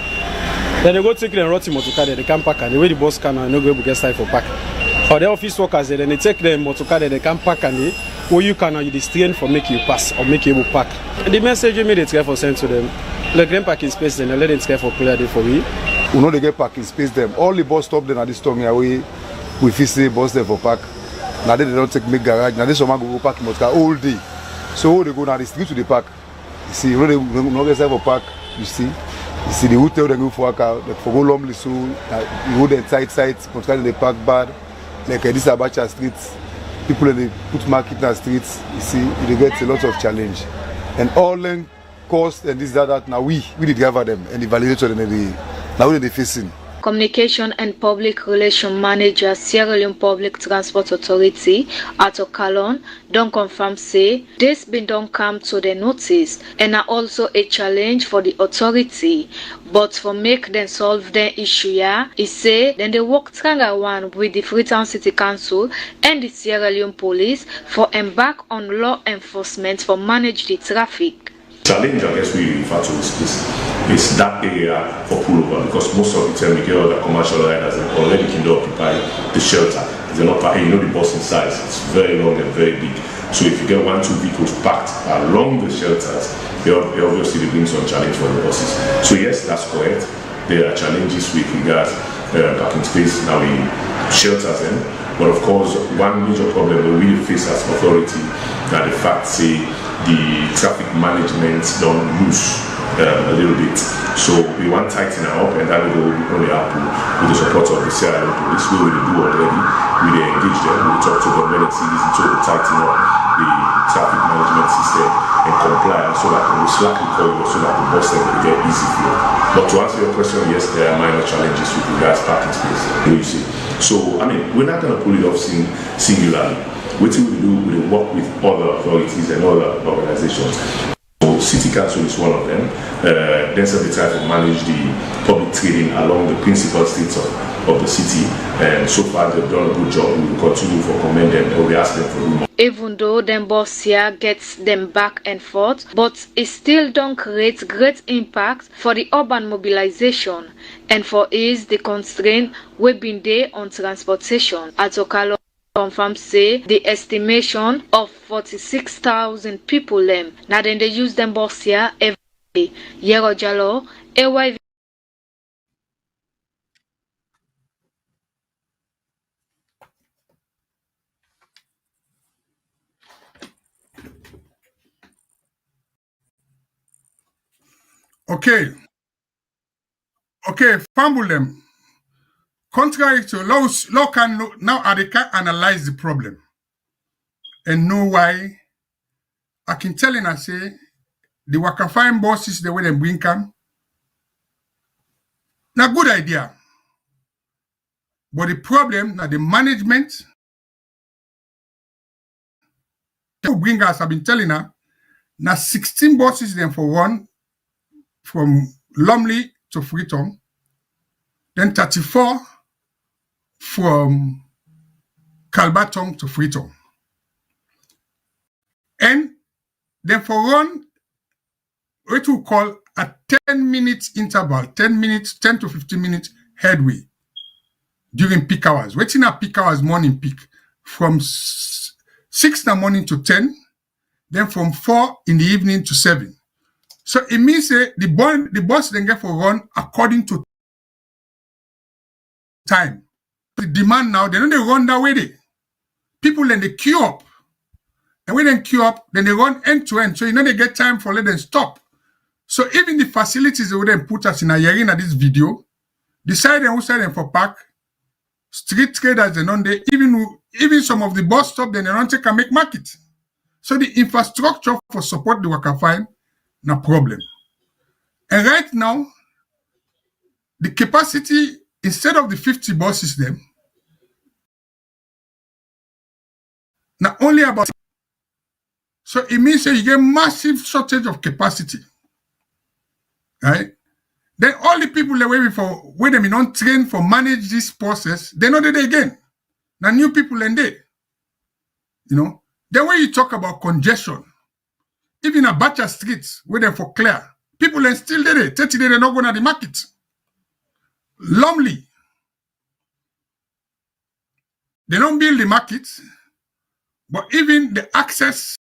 then they go take them roti motorcar there, they can park, and the way the bus can no go get side for park. Or the office workers there, then they take them motorcar there, they can park and they where you can you distrain for make you pass or make you able park. The message you made it for send to them. Let them parking space then let them care for clear day for we. We know they get parking space them. All the bus stop then at this time here we feel say bus there for park. Now they don't take make garage. Now they some go park motor all day. So they go now the street to the park. You see, you know they no get side for park. You see the hotel they go for work like for go Lumley so you go the tight sites, motor they park bad. Like this Abacha street. People they put market in the streets, you see, they get a lot of challenge. And all the cost and this, that, now we gather them and the validator and now they facing. Communication and Public Relations Manager, Sierra Leone Public Transport Authority, Ato Salone, don't confirm say this been don't come to the notice and are also a challenge for the authority. But for make them solve the issue here, he say then they work stronger one with the Freetown City Council and the Sierra Leone Police for embark on law enforcement for manage the traffic. Challenge I guess we refer to is that area for pullover because most of the time we get all the commercial riders and already can occupy the shelter. They're not parking, you know the bus in size, it's very long and very big. So if you get 1-2 vehicles packed along the shelters, they obviously bring some challenge for the buses. So yes, that's correct. There are challenges with regards parking space now in shelters then. But of course, one major problem we really face as authority that the fact say the traffic management don't loose a little bit. So we want to tighten it up and that will only happen with the support of the Sierra Leone Police. We will do already. We engage them, we talk to them, let them see this until we tighten up the traffic management system and comply so that we slack the corridor so that the bus will get easy flow. But to answer your question, yes, there are minor challenges with regards parking space. You see. So I mean we're not gonna pull it off singularly. What we do, we work with other authorities and other organizations. So City Council is one of them. Then they try to manage the public trading along the principal streets of the city. And so far they've done a good job. We will continue to commend them and we ask them for more. Even though them boss here gets them back and forth, but it still don't create great impact for the urban mobilization and for ease the constraint we've been there on transportation. At Okalo confirm say the estimation of 46,000 people them. Now then they use them bus here every day. Yero Jalo, AYV. Okay, fumble them. Contrary to law can now they can analyze the problem and know why. I can tell you I say the Wakafine bosses the way they bring come. Now good idea. But the problem now the management who bring us, I've been telling her, now 16 buses then for one from Lumley to Freetown, then 34 from Calbaton to Freetown. And then for one, what we call a 10-minute interval, 10 to 15 minutes headway during peak hours. Waiting at peak hours, morning peak, from 6 in the morning to 10, then from 4 in the evening to 7. So it means the bus then get for run according to time. The demand now, they don't run that way. People then they queue up. And when they queue up, then they run end to end. So they get time for let them stop So even the facilities they would then put us in a year in this video, decide who side them for park, street traders and on there, even some of the bus stop then they don't take and make market. So the infrastructure for support the Wakafine, no problem. And right now, the capacity, instead of the 50 buses them, not only about, so it means that you get massive shortage of capacity, right? Then all the people that wait before, when they don't train for manage this process, they're not there again. Now new people in there, you know. Then when you talk about congestion, even a batch of streets where they for clear, people are still there. 30 days they're not going to the market. Lumley, they don't build the market, but even the access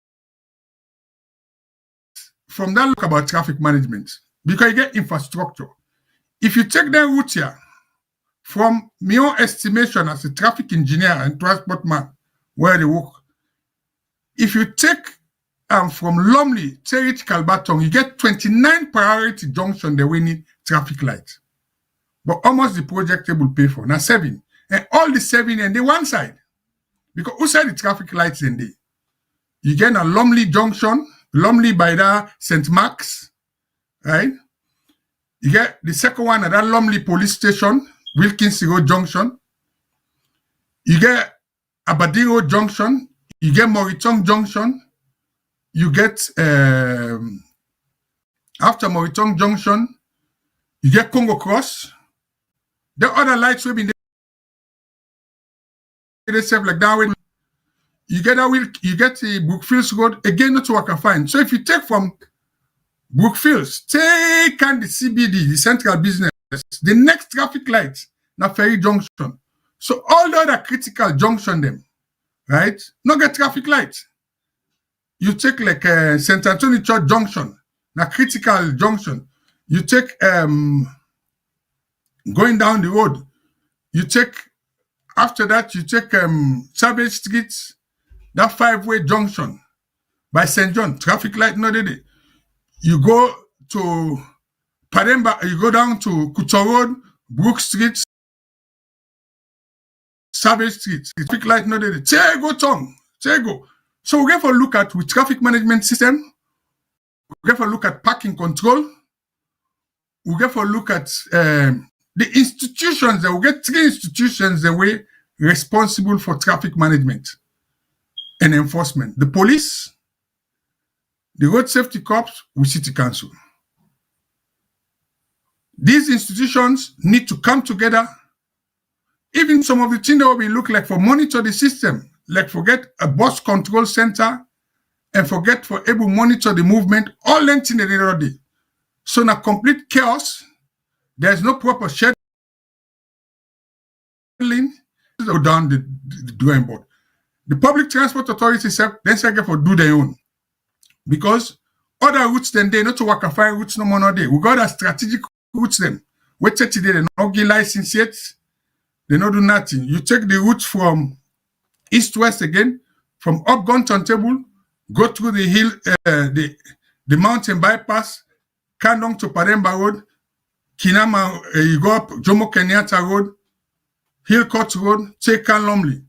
from that look about traffic management, because you get infrastructure. If you take that route here, from my own estimation as a traffic engineer and transport man, where they work, if you take from Lumley to reach Calbatong, you get 29 priority junction that we need traffic lights. But almost the project will pay for. Now 7. And all the 7 and the one side. Because who side the traffic lights in there? You get a Lumley junction, Lumley by that St. Mark's, right? You get the second one at that Lumley police station, Wilkins Road Junction. You get Aberdeen Road Junction. You get Moritong Junction. You get, after Moritong Junction, you get Congo Cross. The other lights will be there like that. You get the Brookfields Road, again not to Wakafine. So if you take from Brookfields, take on the CBD, the central business, the next traffic light, na Ferry Junction. So all the other critical junction them, right? Not get traffic light. You take like St. Anthony Church Junction, na critical junction. You take going down the road. You take after that you take Savage Street, that 5-way junction by St. John, traffic light not there. You go to Pademba, you go down to Kuto Road, Brook Street, Savage Street, traffic light not there. Tego Tom, Tego. So we have to look at with traffic management system. We have to look at parking control. We have to look at the institutions. That we get 3 institutions that were responsible for traffic management and enforcement: the police, the road safety corps, with city council. These institutions need to come together. Even some of the things that we look like for monitor the system, like forget a bus control center and forget for able monitor the movement, all things in the other day. So now complete chaos, there's no proper scheduling, go down the drawing board. The public transport authority said, then say for do their own. Because other routes then they not to Wakafine routes no more no day. We got a strategic routes them. Wait till today, they not get license yet. They not do nothing. You take the route from east-west again, from up Gun Turntable, go through the hill, the mountain bypass, Kandong to Pademba Road, Kinama, you go up Jomo Kenyatta Road, Hillcourt Road, take Lumley.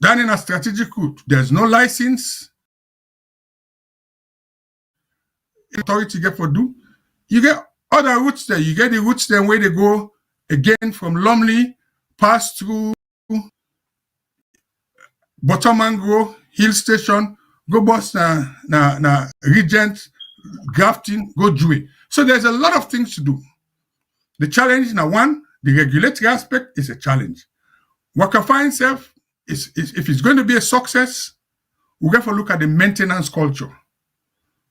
Then in a strategic route, there's no license. Authority get for do. You get other routes there. You get the routes then where they go again from Lumley, pass through Bottomango, Hill Station, go bus na Regent, Grafton, go Dewey. So there's a lot of things to do. The challenge now one, the regulatory aspect is a challenge. Wakafine itself is if it's going to be a success, we have to look at the maintenance culture.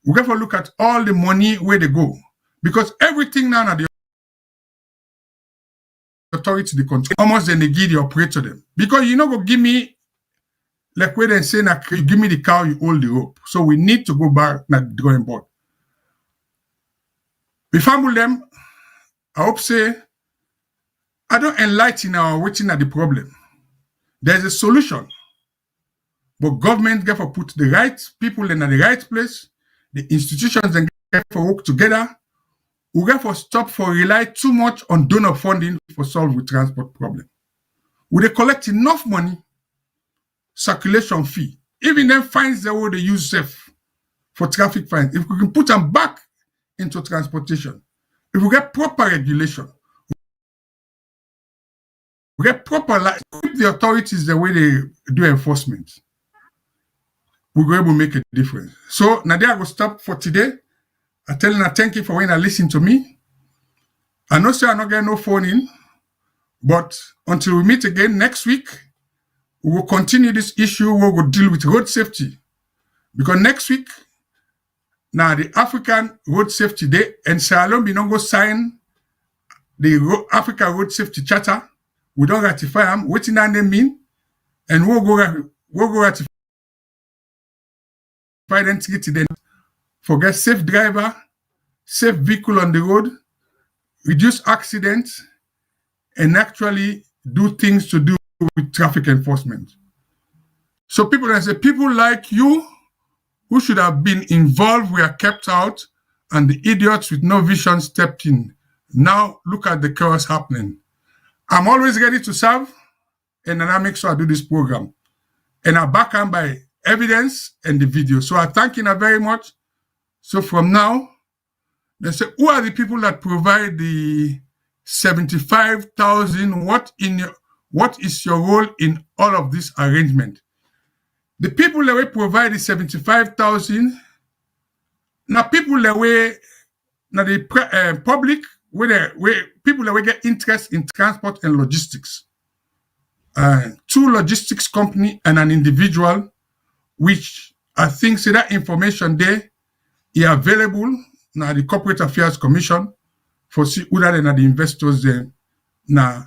We have to look at all the money where they go. Because everything now at the authority, the control, almost then they give the operator them. Because you know go give me, like where they say, you give me the cow, you hold the rope. So we need to go back na the drawing board. We found them, I hope say, I don't enlighten our waiting at the problem. There's a solution. But government get to put the right people in the right place, the institutions and for work together. We get for stop for rely too much on donor funding for solve the transport problem. We dey collect enough money, circulation fee, even then fines the way they use safe for traffic fines. If we can put them back into transportation, if we get proper regulation, we get proper keep the authorities the way they do enforcement, we're going to make a difference. So Nadia, I will stop for today. I tell you, thank you for when I listen to me. I know sir, I'm not getting no phone in, but until we meet again next week, we will continue this issue. We will deal with road safety. Because next week, now the African Road Safety Day, and Salone we don't go sign the African Road Safety Charter. We don't ratify them. What in that name mean? And we'll go ratify them to them. Forget safe driver, safe vehicle on the road, reduce accidents, and actually do things to do with traffic enforcement. So people like you who should have been involved were kept out, and the idiots with no vision stepped in. Now look at the chaos happening. I'm always ready to serve, and then I make sure I do this program. And I back them by evidence and the video. So I thank you very much. So from now, they say, who are the people that provide the 75,000? What is your role in all of this arrangement? The people that will provide the 75,000, now people that will, now the public, where people that will get interest in transport and logistics. Two logistics company and an individual, which I think say that information there is available now the Corporate Affairs Commission for see whether than the investors there now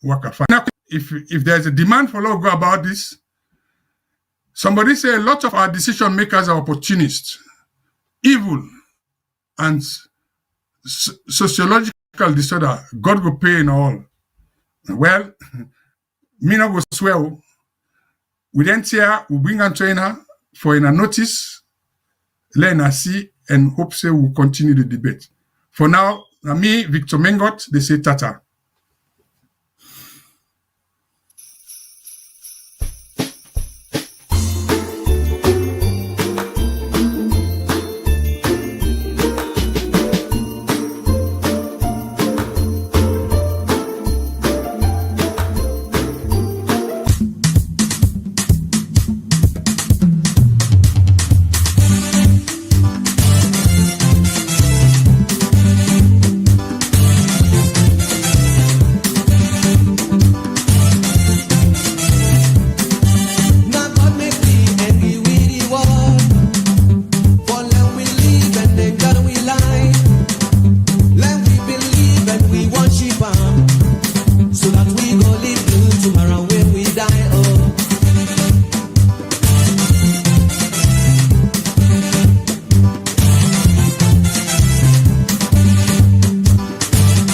Wakafine. Now, if there's a demand for law go about this, somebody say a lot of our decision makers are opportunists, evil, and sociological disorder. God will pay in all. Well, me not go swear. We then here we bring and train her for in a notice, learn and see, and hope say we'll continue the debate. For now, me, Victor Mengot, they say tata.